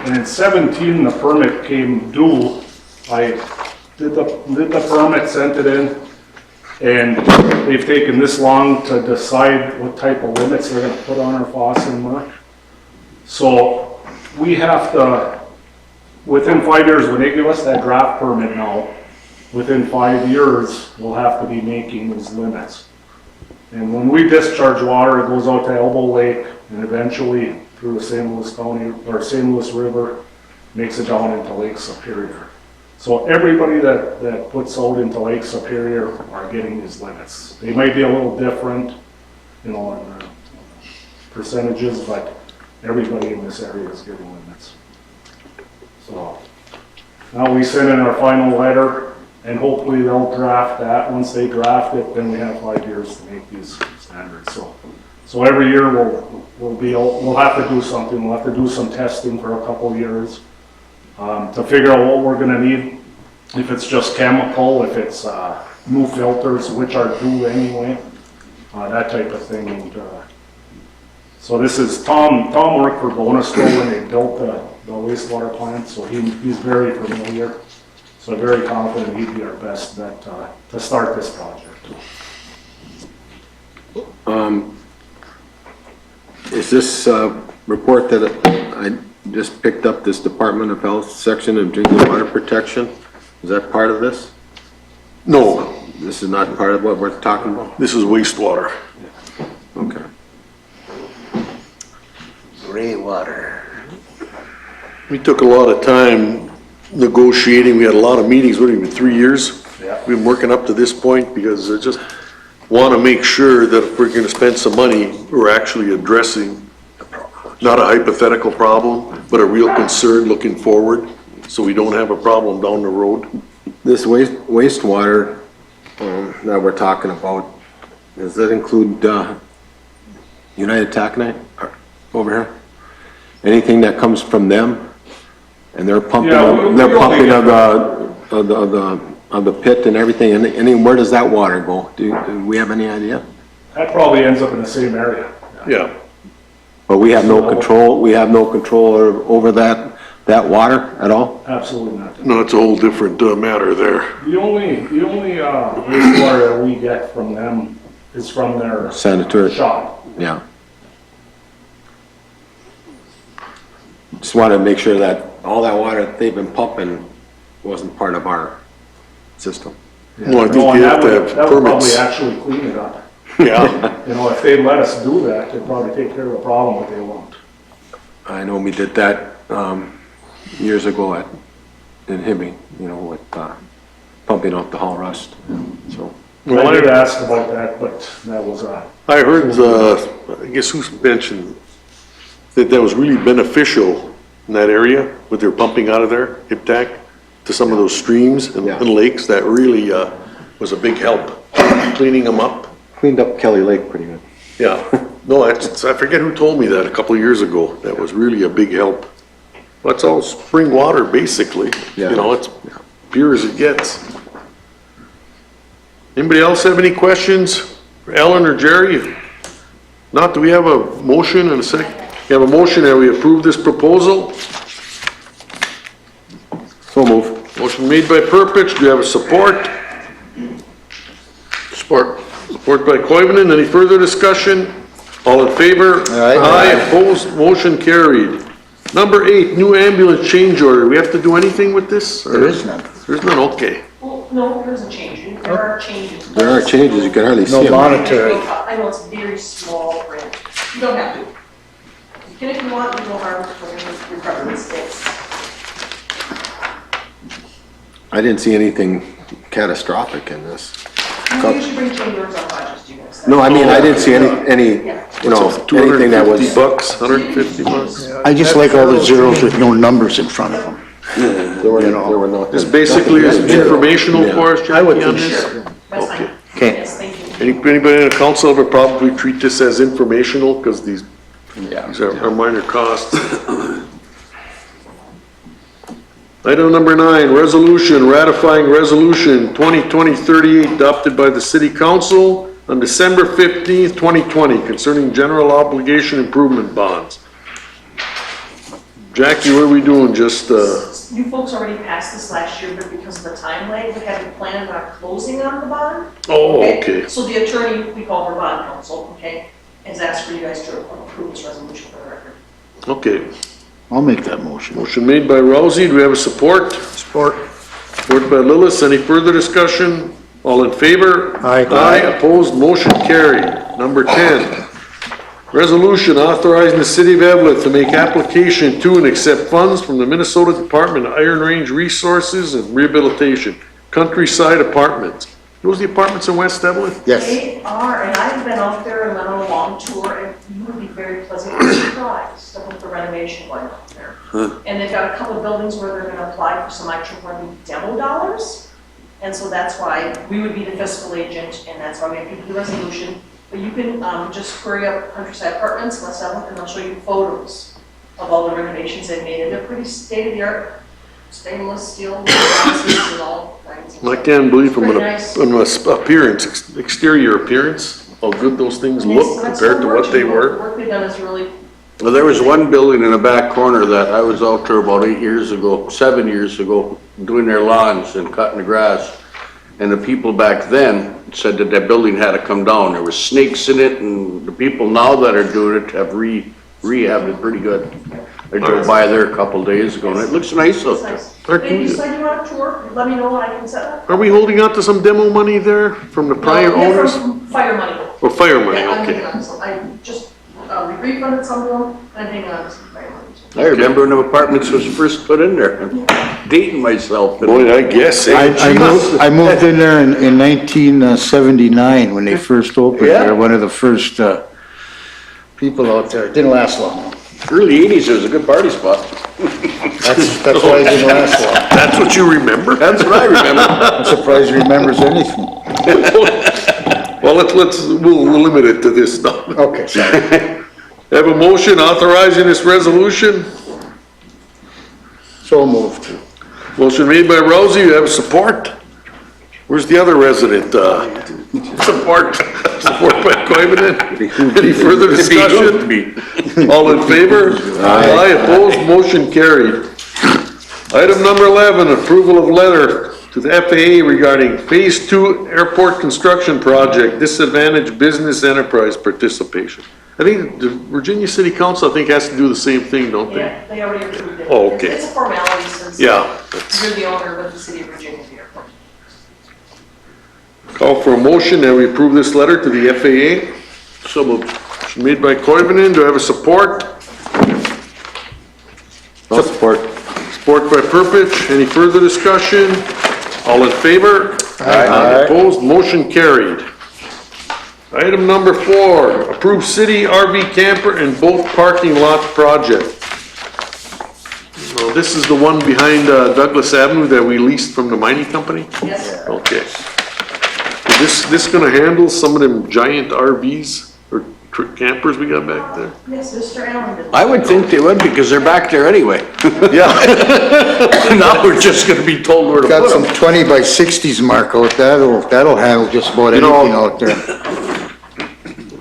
Speaker 11: And in 17, the permit came due. I did the permit, sent it in, and they've taken this long to decide what type of limits they're going to put on our phosphate mark. So we have to, within 5 years, when they give us that draft permit now, within 5 years, we'll have to be making these limits. And when we discharge water, it goes out to Elbow Lake and eventually through the St. Louis County or St. Louis River, makes it down into Lake Superior. So everybody that puts out into Lake Superior are getting these limits. They might be a little different, you know, in percentages, but everybody in this area is getting limits. So now we send in our final letter. And hopefully they'll draft that. Once they draft it, then we have 5 years to make these standards. So every year we'll have to do something. We'll have to do some testing for a couple of years to figure out what we're going to need. If it's just chemical, if it's new filters, which are due anyway, that type of thing. And, so this is Tom worked for Bonusco when they built the wastewater plant, so he's very familiar. So I'm very confident he'd be our best bet to start this project.
Speaker 8: Is this report that I just picked up, this Department of Health section of drinking water protection? Is that part of this?
Speaker 1: No,
Speaker 8: This is not part of what we're talking about?
Speaker 1: this is wastewater.
Speaker 8: Okay.
Speaker 3: Gray water.
Speaker 1: We took a lot of time negotiating, we had a lot of meetings, what, even 3 years?
Speaker 9: Yeah.
Speaker 1: We've been working up to this point because I just want to make sure that if we're going to spend some money, we're actually addressing not a hypothetical problem, but a real concern looking forward, so we don't have a problem down the road.
Speaker 8: This wastewater that we're talking about, does that include United Taconite over here? Anything that comes from them? And they're pumping,
Speaker 11: Yeah, we
Speaker 8: they're
Speaker 11: only
Speaker 8: pumping
Speaker 11: get
Speaker 8: of the pit and everything, and where does that water go? Do we have any idea?
Speaker 11: That probably ends up in the same area.
Speaker 1: Yeah,
Speaker 8: But we have no control over that water at all?
Speaker 11: Absolutely not.
Speaker 1: no, it's a whole different matter there.
Speaker 11: The only wastewater that we get from them is from their
Speaker 8: Sanitary,
Speaker 11: shop.
Speaker 8: yeah. Just wanted to make sure that all that water that they've been pumping wasn't part of our system.
Speaker 1: Well, I think
Speaker 11: No, and
Speaker 1: you have to have
Speaker 11: that would probably
Speaker 1: permits.
Speaker 11: actually clean it up.
Speaker 1: Yeah,
Speaker 11: You know, if they let us do that, they'd probably take care of the problem that they want.
Speaker 8: I know we did that years ago in Hibbing, with pumping out the Hall Rust, so.
Speaker 1: Well,
Speaker 11: I did ask about that, but that was,
Speaker 1: I heard, I guess who mentioned that was really beneficial in that area, what they're pumping out of there, IPTAC, to some of those streams and
Speaker 8: Yeah.
Speaker 1: lakes, that really was a big help, cleaning them up.
Speaker 8: Cleaned up Kelly Lake pretty good.
Speaker 1: Yeah, no, I forget who told me that a couple of years ago, that was really a big help. Well, it's all spring water, basically,
Speaker 8: Yeah.
Speaker 1: it's pure as it gets. Anybody else have any questions for Ellen or Jerry? Not, do we have a motion and a second? We have a motion that we approve this proposal.
Speaker 8: So move.
Speaker 1: Motion made by Purpich, do you have a support? Support. Support by Koivunen, any further discussion? All in favor?
Speaker 3: Aye.
Speaker 1: Aye, opposed, motion carried. Number 8, new ambulance change order, we have to do anything with this? or-
Speaker 3: There is none.
Speaker 1: There's none, okay.
Speaker 2: Well, no, there isn't change. There are changes.
Speaker 8: There are changes, you can hardly see
Speaker 3: No
Speaker 8: them.
Speaker 3: monetary.
Speaker 2: I know it's very small print. You don't have to. You can if you want, you don't harm your preference.
Speaker 8: I didn't see anything catastrophic in this.
Speaker 2: You usually bring change orders on budgets, do you guys?
Speaker 8: No, I mean, I didn't see any, anything that was.
Speaker 1: $250, $150.
Speaker 3: I just like all the zeros with no numbers in front of them.
Speaker 8: There were no.
Speaker 1: This basically is informational for us,
Speaker 3: I would
Speaker 1: Jackie, on
Speaker 3: think
Speaker 1: this?
Speaker 3: so.
Speaker 2: That's fine.
Speaker 3: Okay.
Speaker 2: Yes, thank you.
Speaker 1: Anybody in the council ever probably treat this as informational, because these are minor costs. Item number 9, resolution ratifying resolution 2020-38 adopted by the city council on December 15th, 2020 concerning general obligation improvement bonds. Jackie, what are we doing? Just,
Speaker 2: You folks already passed this last year, but because of the time lag, we haven't planned on closing on the bond.
Speaker 1: oh, okay.
Speaker 2: So the attorney, we call her bond counsel, okay, has asked for you guys to approve this resolution for the record.
Speaker 1: Okay.
Speaker 3: I'll make that motion.
Speaker 1: Motion made by Rousey. Do we have a support?
Speaker 3: Support.
Speaker 1: Support by Lillis. Any further discussion? All in favor?
Speaker 7: Aye.
Speaker 1: Aye, opposed, motion carried. Number 10, resolution authorizing the city of Eveleth to make application to and accept funds from the Minnesota Department of Iron Range Resources and Rehabilitation, Countryside Apartments. Those the apartments in West Eveleth?
Speaker 3: Yes.
Speaker 2: They are, and I've been out there and went on a long tour, and you would be very pleasantly surprised with the renovation going on there. And they've got a couple of buildings where they're gonna apply for some extra money demo dollars. And so that's why we would be the fiscal agent, and that's why we have to do the resolution. But you can just query up Countryside Apartments, West Eveleth, and they'll show you photos of all the renovations they've made, and they're pretty state-of-the-art, stainless steel, glasses and all kinds of
Speaker 1: I can't believe from
Speaker 2: Pretty
Speaker 1: an
Speaker 2: nice.
Speaker 1: appearance, exterior appearance, how good those things look compared to what they
Speaker 2: The
Speaker 1: were.
Speaker 2: work they've done is really,
Speaker 5: Well, there was one building in the back corner that I was out there about 7 years ago, doing their lawns and cutting the grass. And the people back then said that that building had to come down. There were snakes in it, and the people now that are doing it have rehabbed it pretty good. I drove by there a couple days ago, and it looks nice out
Speaker 2: It's
Speaker 5: there.
Speaker 2: nice. If you decide you want a tour, let me know and I can set up.
Speaker 1: Are we holding out to some demo money there from the prior
Speaker 2: No, they're
Speaker 1: owners?
Speaker 2: from fire money.
Speaker 1: Or fire money,
Speaker 2: Yeah, I'm
Speaker 1: okay.
Speaker 2: hanging on to some. I just we refunded some of them, and I'm hanging on to some fire money.
Speaker 5: I remember when the apartments was first put in there, dating myself. but-
Speaker 1: Boy, I guess, eh?
Speaker 3: I moved in there in 1979 when they first opened.
Speaker 5: Yeah.
Speaker 3: They were one of the first people out there. It didn't last long.
Speaker 5: Early 80s, it was a good party spot.
Speaker 3: That's why it didn't last long.
Speaker 1: That's what you remember?
Speaker 5: That's what I remember.
Speaker 3: I'm surprised he remembers anything.
Speaker 1: Well, we'll limit it to this now.
Speaker 3: Okay, sorry.
Speaker 1: Have a motion authorizing this resolution?
Speaker 3: So moved.
Speaker 1: Motion made by Rousey, you have support? Where's the other resident? Support. Support by Coivinon. Any further discussion? All in favor? Aye. Opposed, motion carried. Item number 11, approval of letter to the FAA regarding Phase 2 Airport Construction Project, disadvantaged business enterprise participation. I think the Virginia City Council, I think, has to do the same thing, don't they?
Speaker 2: Yeah, they already approved it.
Speaker 1: Oh, okay.
Speaker 2: It's a formality since
Speaker 1: Yeah.
Speaker 2: you're the owner of the city of Virginia Airport.
Speaker 1: Call for a motion that we approve this letter to the FAA.
Speaker 5: So moved.
Speaker 1: Motion made by Coivinon, do I have a support?
Speaker 8: I'll support.
Speaker 1: Support by Purpich, any further discussion? All in favor?
Speaker 8: Aye.
Speaker 1: Opposed, motion carried. Item number 4, approve city RV camper and boat parking lot project. Now, this is the one behind Douglas Avenue that we leased from the mining company?
Speaker 2: Yes,
Speaker 1: Okay. Is this gonna handle some of them giant RVs or campers we got back there?
Speaker 2: yes, Mr. Allen did.
Speaker 5: I would think they would, because they're back there anyway.
Speaker 1: Yeah.
Speaker 5: Now we're just gonna be told where to
Speaker 3: Got
Speaker 5: put
Speaker 3: some
Speaker 5: them.
Speaker 3: 20 by 60s mark out, that'll handle just about
Speaker 1: You know-
Speaker 3: anything out there.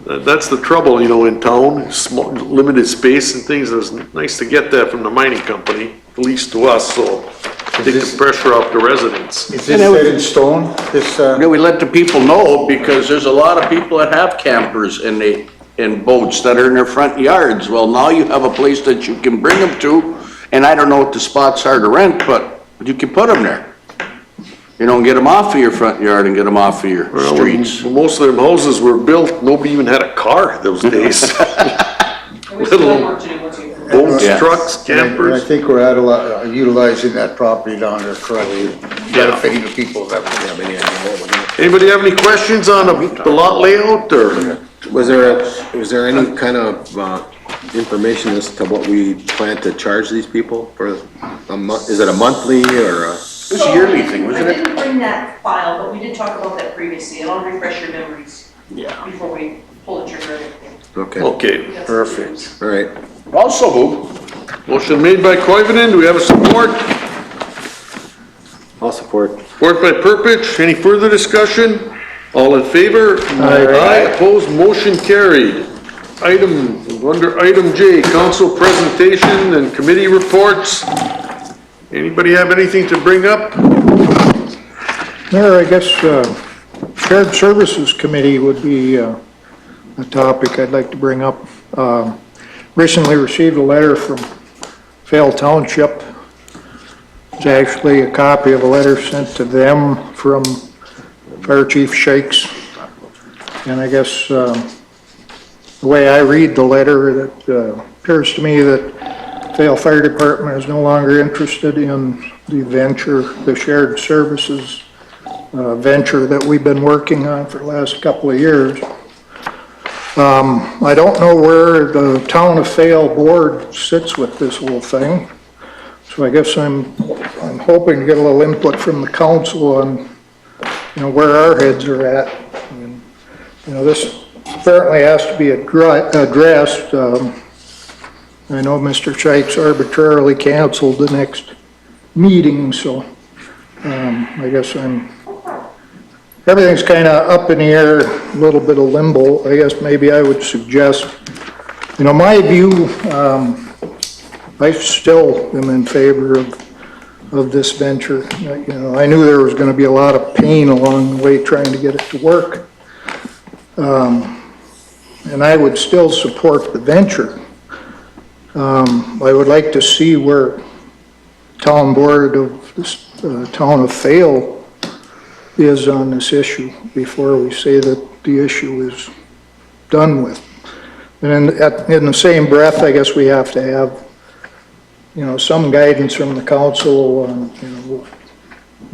Speaker 1: That's the trouble, in town, small, limited space and things. It's nice to get that from the mining company, at least to us, so take the pressure off the residents.
Speaker 3: Is this set in stone, this,
Speaker 5: Yeah, we let the people know, because there's a lot of people that have campers and boats that are in their front yards. Well, now you have a place that you can bring them to, and I don't know what the spots are to rent, but you can put them there. Get them off of your front yard and get them off of your
Speaker 1: Well,
Speaker 5: streets.
Speaker 1: when most of them houses were built, nobody even had a car those days.
Speaker 2: And we still have work to do once you.
Speaker 1: Boats,
Speaker 5: Yeah.
Speaker 1: trucks,
Speaker 3: I
Speaker 1: campers.
Speaker 3: think we're utilizing that property down there correctly, benefiting the people that.
Speaker 1: Anybody have any questions on the lot layout, or?
Speaker 8: Was there any kind of information as to what we plan to charge these people for a month? Is it a monthly or a?
Speaker 5: It's a yearly thing, wasn't
Speaker 2: I
Speaker 5: it?
Speaker 2: didn't bring that file, but we did talk about that previously, and I'll refresh your memories before we pull the trigger.
Speaker 8: Okay,
Speaker 1: Okay,
Speaker 2: Yes.
Speaker 1: perfect.
Speaker 8: all right.
Speaker 5: Also move.
Speaker 1: Motion made by Coivinon, do we have a support?
Speaker 8: I'll support.
Speaker 1: Support by Purpich, any further discussion? All in favor? Aye. Opposed, motion carried. Under item J, council presentation and committee reports. Anybody have anything to bring up?
Speaker 7: Mayor, I guess Shared Services Committee would be a topic I'd like to bring up. Recently received a letter from Vale Township. It's actually a copy of a letter sent to them from Fire Chief Shakes. And I guess the way I read the letter, it appears to me that Vale Fire Department is no longer interested in the shared services venture that we've been working on for the last couple of years. I don't know where the Town of Vale board sits with this whole thing. So I guess I'm hoping to get a little input from the council on, where our heads are at. And, this apparently has to be addressed. I know Mr. Shikes arbitrarily canceled the next meeting, so I guess everything's kind of up in the air, a little bit of limbo. I guess maybe I would suggest, my view, I still am in favor of of this venture. You know, I knew there was gonna be a lot of pain along the way trying to get it to work. And I would still support the venture. I would like to see where town board of this town of Fayal is on this issue before we say that the issue is done with. And in the same breath, I guess we have to have, you know, some guidance from the council on, you know,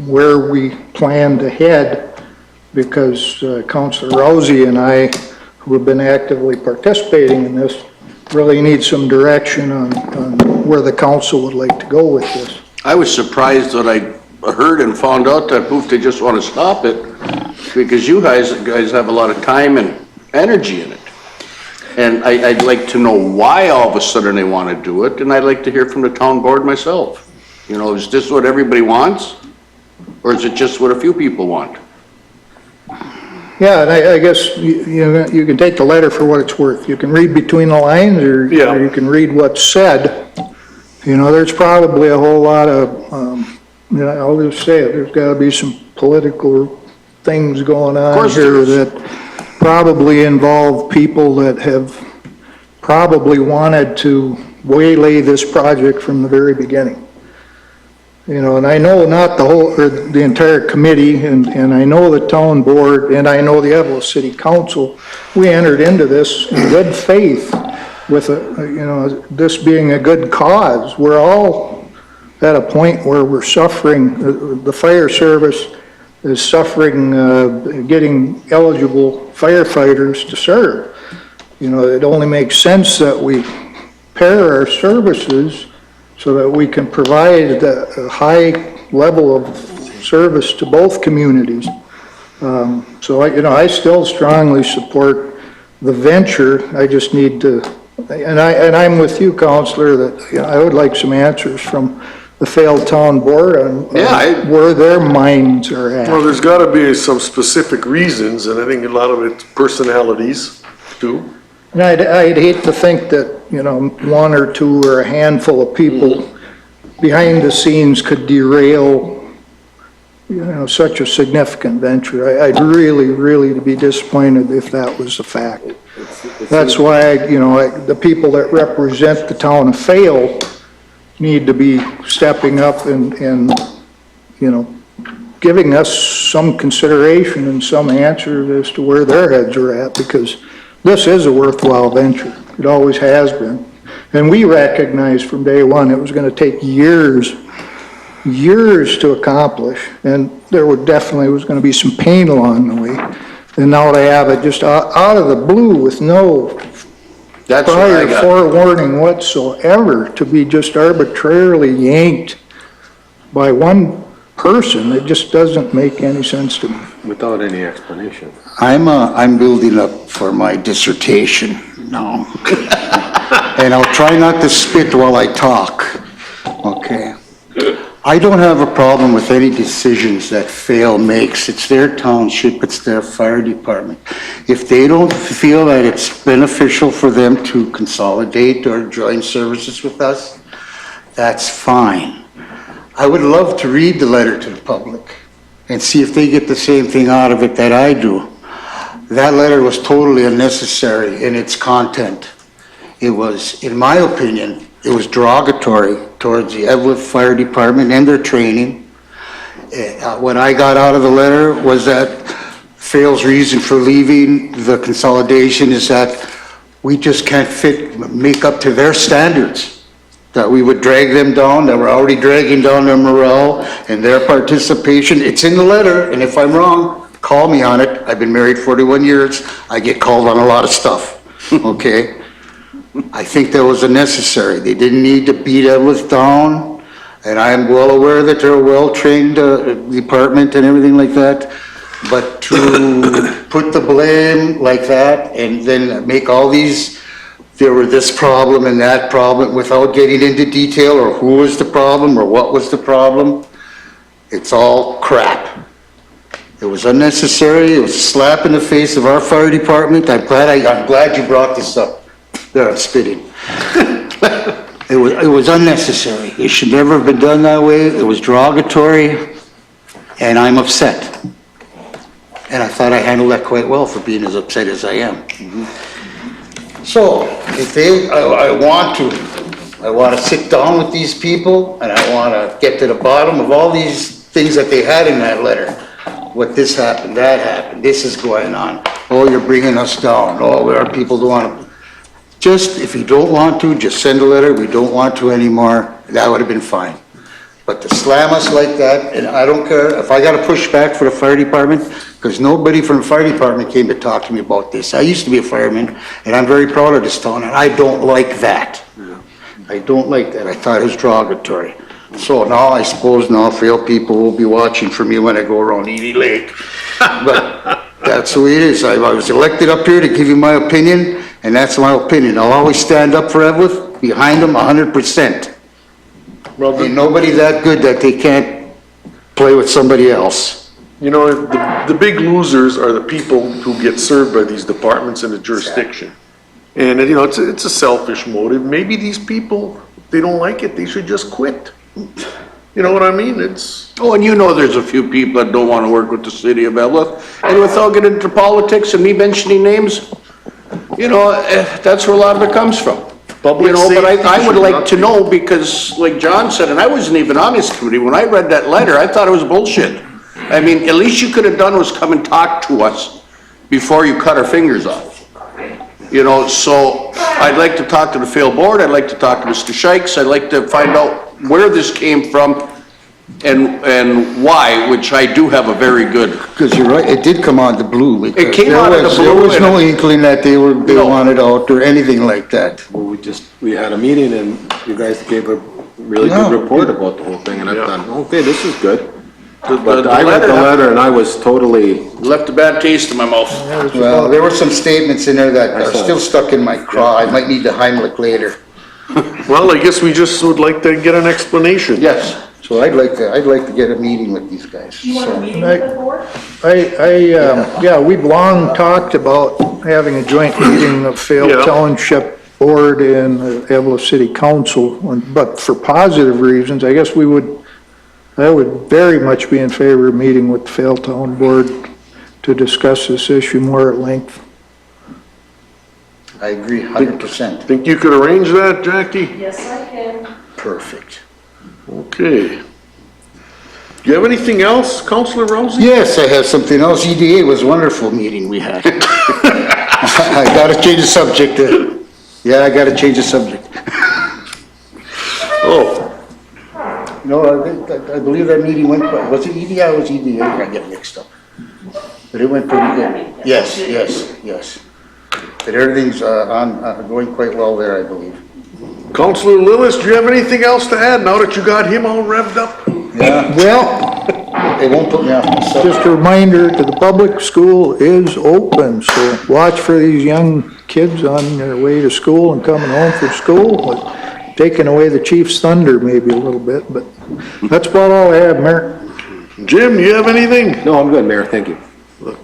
Speaker 7: where we plan to head, because Councilor Rousey and I, who have been actively participating in this, really need some direction on where the council would like to go with this.
Speaker 5: I was surprised that I heard and found out that poof, they just want to stop it, because you guys have a lot of time and energy in it. And I'd like to know why all of a sudden they want to do it, and I'd like to hear from the town board myself. You know, is this what everybody wants? Or is it just what a few people want?
Speaker 7: Yeah, and I guess you can take the letter for what it's worth. You can read between the lines, or you can read what's said. You know, there's probably a whole lot of, you know, I'll just say it, there's got to be some political things going on here that probably involve people that have probably wanted to waylay this project from the very beginning. You know, and I know not the whole, or the entire committee, and I know the town board, and I know the Eveleth City Council, we entered into this in good faith with you know, this being a good cause. We're all at a point where we're suffering, the fire service is suffering getting eligible firefighters to serve. You know, it only makes sense that we pair our services so that we can provide a high level of service to both communities. So I still strongly support the venture. I just need to, and I'm with you, Counselor, that I would like some answers from the failed town board on where their minds are at.
Speaker 1: Well, there's gotta be some specific reasons, and I think a lot of it's personalities too.
Speaker 7: And I'd hate to think that, you know, one or two or a handful of people behind the scenes could derail, you know, such a significant venture. I'd really be disappointed if that was the fact. That's why, the people that represent the town of Fayal need to be stepping up and giving us some consideration and some answers as to where their heads are at, because this is a worthwhile venture. It always has been. And we recognized from day one it was going to take years to accomplish, and there was going to be some pain along the way. And now they have it just out of the blue with no prior forewarning whatsoever, to be just arbitrarily yanked by one person. It just doesn't make any sense to me.
Speaker 8: Without any explanation.
Speaker 3: I'm building up for my dissertation now. And I'll try not to spit while I talk, okay? I don't have a problem with any decisions that Fayal makes. It's their township, it's their fire department. If they don't feel that it's beneficial for them to consolidate or join services with us, that's fine. I would love to read the letter to the public and see if they get the same thing out of it that I do. That letter was totally unnecessary in its content. It was, in my opinion, it was derogatory towards the Eveleth Fire Department and their training. What I got out of the letter was that Fayal's reason for leaving the consolidation is that we just can't make up to their standards, that we would drag them down, that we're already dragging down their morale and their participation. It's in the letter, and if I'm wrong, call me on it. I've been married 41 years. I get called on a lot of stuff, okay? I think that was unnecessary. They didn't need to beat Eveleth down, and I'm well aware that they're a well-trained department and everything like that, but to put the blame like that and then make all these, there were this problem and that problem without getting into detail or who was the problem or what was the problem, it's all crap. It was unnecessary. It was a slap in the face of our fire department. I'm glad you brought this up. There, I'm spitting. It was unnecessary. It should never have been done that way. It was derogatory, and I'm upset. And I thought I handled that quite well for being as upset as I am. So, if I want to sit down with these people, and I want to get to the bottom of all these things that they had in that letter. What this happened, that happened, this is going on. Oh, you're bringing us down. Oh, our people don't want to. Just, if you don't want to, just send a letter. We don't want to anymore. That would have been fine. But to slam us like that, and I don't care if I got to push back for the fire department, because nobody from the fire department came to talk to me about this. I used to be a fireman, and I'm very proud of this town, and I don't like that. I don't like that. I thought it was derogatory. So now I suppose Fail people will be watching for me when I go around Edie Lake. But that's the way it is. I was elected up here to give you my opinion, and that's my opinion. I'll always stand up for Eveleth, behind them 100%.
Speaker 1: Well,
Speaker 3: Ain't nobody that good that they can't play with somebody else.
Speaker 1: you know, the big losers are the people who get served by these departments in the jurisdiction. And, you know, it's a selfish motive. Maybe these people, they don't like it, they should just quit. You know what I mean?
Speaker 5: Oh, and you know there's a few people that don't want to work with the city of Eveleth. And without getting into politics and me mentioning names, you know, that's where a lot of it comes from. You know, but I would like to know, because like John said, and I wasn't even on this committee, when I read that letter, I thought it was bullshit. I mean, at least you could have done was come and talk to us before you cut our fingers off. You know, so I'd like to talk to the field board, I'd like to talk to Mr. Shikes, I'd like to find out where this came from and why, which I do have a very good.
Speaker 3: Because you're right, it did come out of the blue.
Speaker 5: It came out of the blue.
Speaker 3: There was no inkling that they
Speaker 5: No.
Speaker 3: wanted out or anything like that.
Speaker 8: Well, we had a meeting and you guys gave a really good report about the whole thing, and I thought, okay, this is good. But I read the letter and I was totally,
Speaker 5: Left a bad taste in my mouth.
Speaker 3: Well, there were some statements in there that are still stuck in my craw. I might need to Heimlich later.
Speaker 1: Well, I guess we just would like to get an explanation.
Speaker 5: Yes.
Speaker 3: So I'd like to get a meeting with these guys.
Speaker 2: Do you want a
Speaker 3: So,
Speaker 2: meeting with the board?
Speaker 7: Yeah, we've long talked about having a joint meeting of
Speaker 1: Yeah.
Speaker 7: Fail Township Board and Eveleth City Council, but for positive reasons, I guess I would very much be in favor of meeting with the Fail Town Board to discuss this issue more at length.
Speaker 3: I agree 100%.
Speaker 1: Think you could arrange that, Jackie?
Speaker 2: Yes, I can.
Speaker 3: Perfect.
Speaker 1: Okay. Do you have anything else, Councilor Rousey?
Speaker 3: Yes, I have something else. EDA was a wonderful meeting we had. I gotta change the subject. Yeah, I gotta change the subject.
Speaker 1: Oh,
Speaker 3: No, I believe that meeting went, was it EDI or was EDA? I get mixed up. But it went pretty good. Yes. But everything's going quite well there, I believe.
Speaker 1: Councilor Lillis, do you have anything else to add now that you got him all revved up?
Speaker 3: Yeah,
Speaker 7: Well,
Speaker 3: they won't put me off my subject.
Speaker 7: just a reminder to the public, school is open, so watch for these young kids on their way to school and coming home from school. Taking away the chief's thunder maybe a little bit, but that's about all I have, Mayor.
Speaker 1: Jim, you have anything?
Speaker 8: no, I'm good, Mayor, thank you.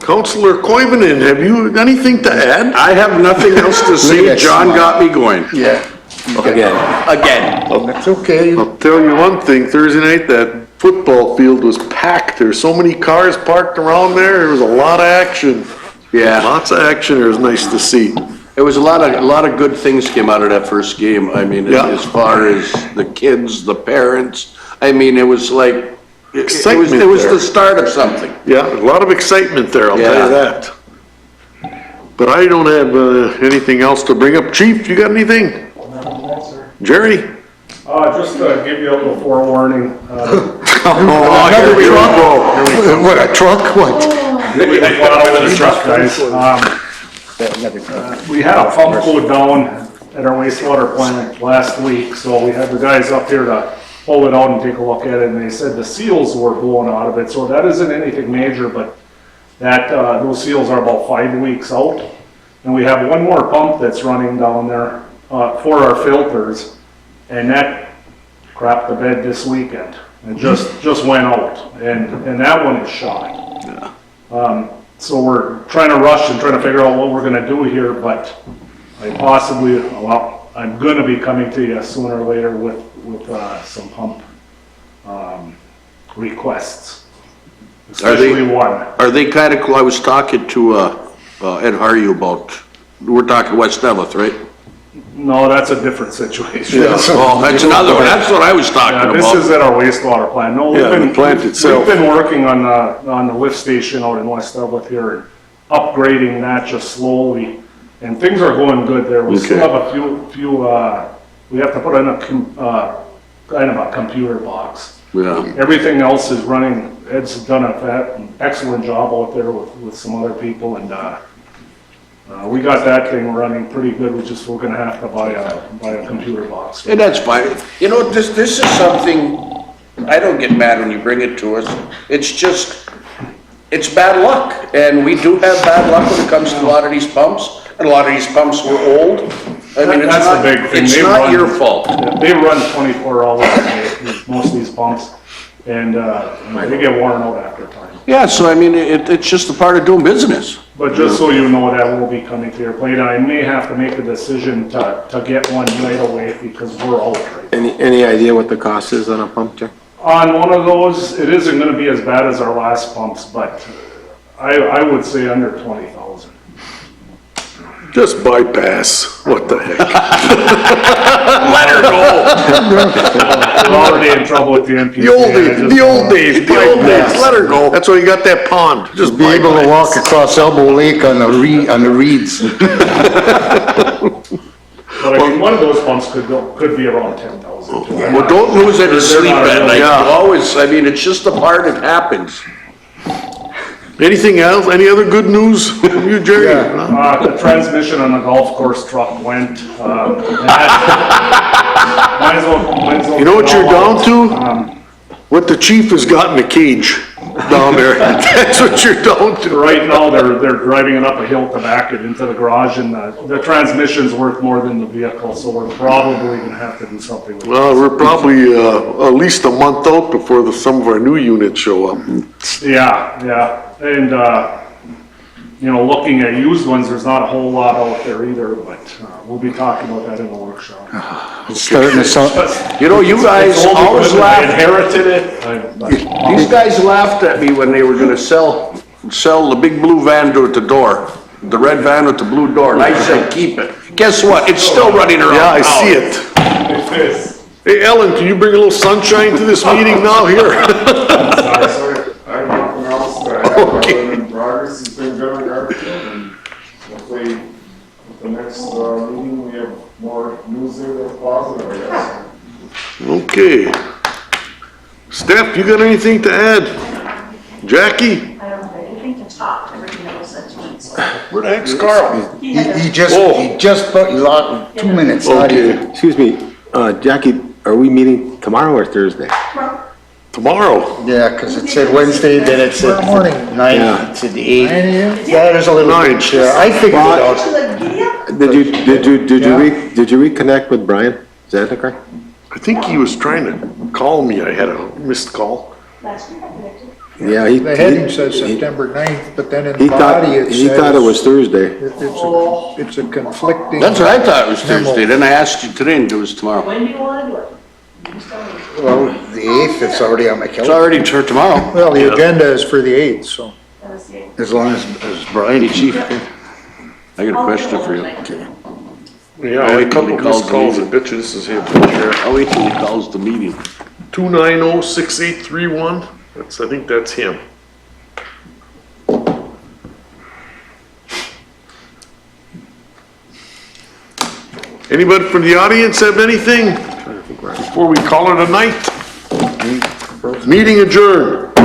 Speaker 1: Councilor Koivunen, have you anything to add?
Speaker 5: I have nothing else to say. John got me going.
Speaker 3: Yeah,
Speaker 8: Again,
Speaker 3: that's okay.
Speaker 1: I'll tell you one thing, Thursday night, that football field was packed. There's so many cars parked around there, there was a lot of action.
Speaker 5: Yeah.
Speaker 1: Lots of action, it was nice to see.
Speaker 5: It was a lot of good things came out of that first game. I mean,
Speaker 1: Yeah.
Speaker 5: as far as the kids, the parents, I mean, it was like, it was
Speaker 1: Excitement there.
Speaker 5: the start of something.
Speaker 1: Yeah, a lot of excitement there, I'll tell
Speaker 5: Yeah.
Speaker 1: you that. But I don't have anything else to bring up. Chief, you got anything? Jerry?
Speaker 11: Just to give you a little forewarning,
Speaker 1: Oh, here we go.
Speaker 3: What, a truck, what?
Speaker 11: we had a lot over the truck, guys. We had a pump go down at our wastewater plant last week, so we had the guys up here to pull it out and take a look at it, and they said the seals were blown out of it, so that isn't anything major, but that, those seals are about 5 weeks out. And we have one more pump that's running down there, for our filters, and that crapped the bed this weekend. It just went out, and that one is shot. So we're trying to rush and trying to figure out what we're gonna do here, but I I'm gonna be coming to you sooner or later with some pump, requests. Especially one.
Speaker 5: Are they kind of, I was talking to, Ed Hardy about, we're talking West Eveleth, right?
Speaker 11: No, that's a different situation.
Speaker 5: Oh, that's another one, that's what I was
Speaker 11: Yeah,
Speaker 5: talking
Speaker 11: this is
Speaker 5: about.
Speaker 11: at our wastewater plant. No,
Speaker 8: Yeah, the plant itself.
Speaker 11: We've been working on the lift station out in West Eveleth here, and upgrading that just slowly, and things are going good there. We still
Speaker 1: Okay.
Speaker 11: have a few, we have to put in a kind of a computer box.
Speaker 5: Yeah,
Speaker 11: Everything else is running. Ed's done an excellent job out there with some other people, and we got that thing running pretty good. We're gonna have to buy a computer box.
Speaker 5: and that's fine. You know, this is something, I don't get mad when you bring it to us. It's just, it's bad luck, and we do have bad luck when it comes to a lot of these pumps, and a lot of these pumps were old. I mean, it's
Speaker 11: That's the
Speaker 5: not,
Speaker 11: big thing.
Speaker 5: it's
Speaker 11: They
Speaker 5: not
Speaker 11: run-
Speaker 5: your fault.
Speaker 11: Yeah, they run 24 hours a day, most of these pumps, and they get worn out after time.
Speaker 5: Yeah, so I mean, it's just a part of doing business.
Speaker 11: But just so you know, that will be coming to your plate, and I may have to make a decision to get one right away because we're out right now.
Speaker 8: Any idea what the cost is on a pump check?
Speaker 11: On one of those, it isn't gonna be as bad as our last pumps, but I would say under 20,000.
Speaker 1: Just bypass, what the heck?
Speaker 5: Let her go.
Speaker 11: We're already in trouble with the MPCA.
Speaker 1: The old days, the old days, the old days, let her go. That's why you got that pond, just
Speaker 3: Be able to
Speaker 1: bypass.
Speaker 3: walk across Elbow Lake on the reeds.
Speaker 11: But I mean, one of those pumps could be around 10,000 too.
Speaker 5: Well, don't lose any
Speaker 11: They're
Speaker 5: sleep
Speaker 11: not
Speaker 5: at night. You
Speaker 1: Yeah.
Speaker 5: always, I mean, it's just a part, it happens.
Speaker 1: Anything else, any other good news from you, Jerry?
Speaker 11: The transmission on the golf course truck went, might as well.
Speaker 1: You know what you're down to?
Speaker 11: Um,
Speaker 1: What the chief has got in the cage down there, that's what you're down to.
Speaker 11: Right now, they're driving it up a hill to back it into the garage, and the transmission's worth more than the vehicle, so we're probably gonna have to do something with it.
Speaker 1: Well, we're probably, at least a month out before some of our new units show up.
Speaker 11: Yeah, and, you know, looking at used ones, there's not a whole lot out there either, but we'll be talking about that in the workshop.
Speaker 3: It's starting to sound,
Speaker 5: You know, you guys
Speaker 11: It's old
Speaker 5: always
Speaker 11: equipment, I
Speaker 5: laugh,
Speaker 11: inherited it.
Speaker 5: these guys laughed at me when they were gonna sell the big blue van to at the door, the red van with the blue door, and I said, keep it. Guess what? It's still running around
Speaker 1: Yeah, I
Speaker 5: town.
Speaker 1: see it. Hey, Ellen, can you bring a little sunshine to this meeting now, here?
Speaker 10: Sorry, I have nothing else to add, other than progress has been good on Garfield, and hopefully with the next, meeting, we have more news there that's positive, I guess.
Speaker 1: Okay. Steph, you got anything to add? Jackie?
Speaker 2: I don't have anything to top everything that was said to me, so.
Speaker 1: Where the heck's Carl?
Speaker 2: He had
Speaker 3: he
Speaker 2: a-
Speaker 3: just, put 2 minutes, not even.
Speaker 1: Okay,
Speaker 8: Excuse me, Jackie, are we meeting tomorrow or Thursday?
Speaker 1: tomorrow.
Speaker 3: Yeah, because it said Wednesday, then it said
Speaker 7: Tomorrow morning.
Speaker 3: 9,
Speaker 8: Yeah.
Speaker 3: it said 8.
Speaker 7: 9 a.m.?
Speaker 3: Yeah, there's a little
Speaker 1: Nine.
Speaker 3: bit, yeah, I figured it out.
Speaker 2: To the giddy up?
Speaker 8: Did you reconnect with Brian Zandikar?
Speaker 1: I think he was trying to call me, I had a missed call.
Speaker 2: Last week I connected.
Speaker 8: Yeah,
Speaker 7: The heading says September 9th, but then in
Speaker 8: He
Speaker 7: the body
Speaker 8: thought,
Speaker 7: it says.
Speaker 8: he thought it was Thursday.
Speaker 7: It's a conflicting.
Speaker 5: That's what I thought it was
Speaker 7: memo.
Speaker 5: Thursday, then I asked you today and it was tomorrow.
Speaker 2: When do you wanna do it? You just tell me.
Speaker 3: Well, the 8th, it's already on my
Speaker 5: It's
Speaker 3: calendar,
Speaker 5: already for tomorrow.
Speaker 7: Well, the agenda is for the 8th, so.
Speaker 2: That was the-
Speaker 3: as long as Brian.
Speaker 5: Hey, chief, I got a
Speaker 2: I'll
Speaker 5: question
Speaker 2: do it
Speaker 5: for you.
Speaker 2: overnight.
Speaker 1: Yeah, I had a couple missed calls, I bet you this is him.
Speaker 5: I'll wait till he calls the meeting.
Speaker 1: 290-6831, that's, I think that's him. Anybody from the audience have anything before we call it a night? Meeting adjourned.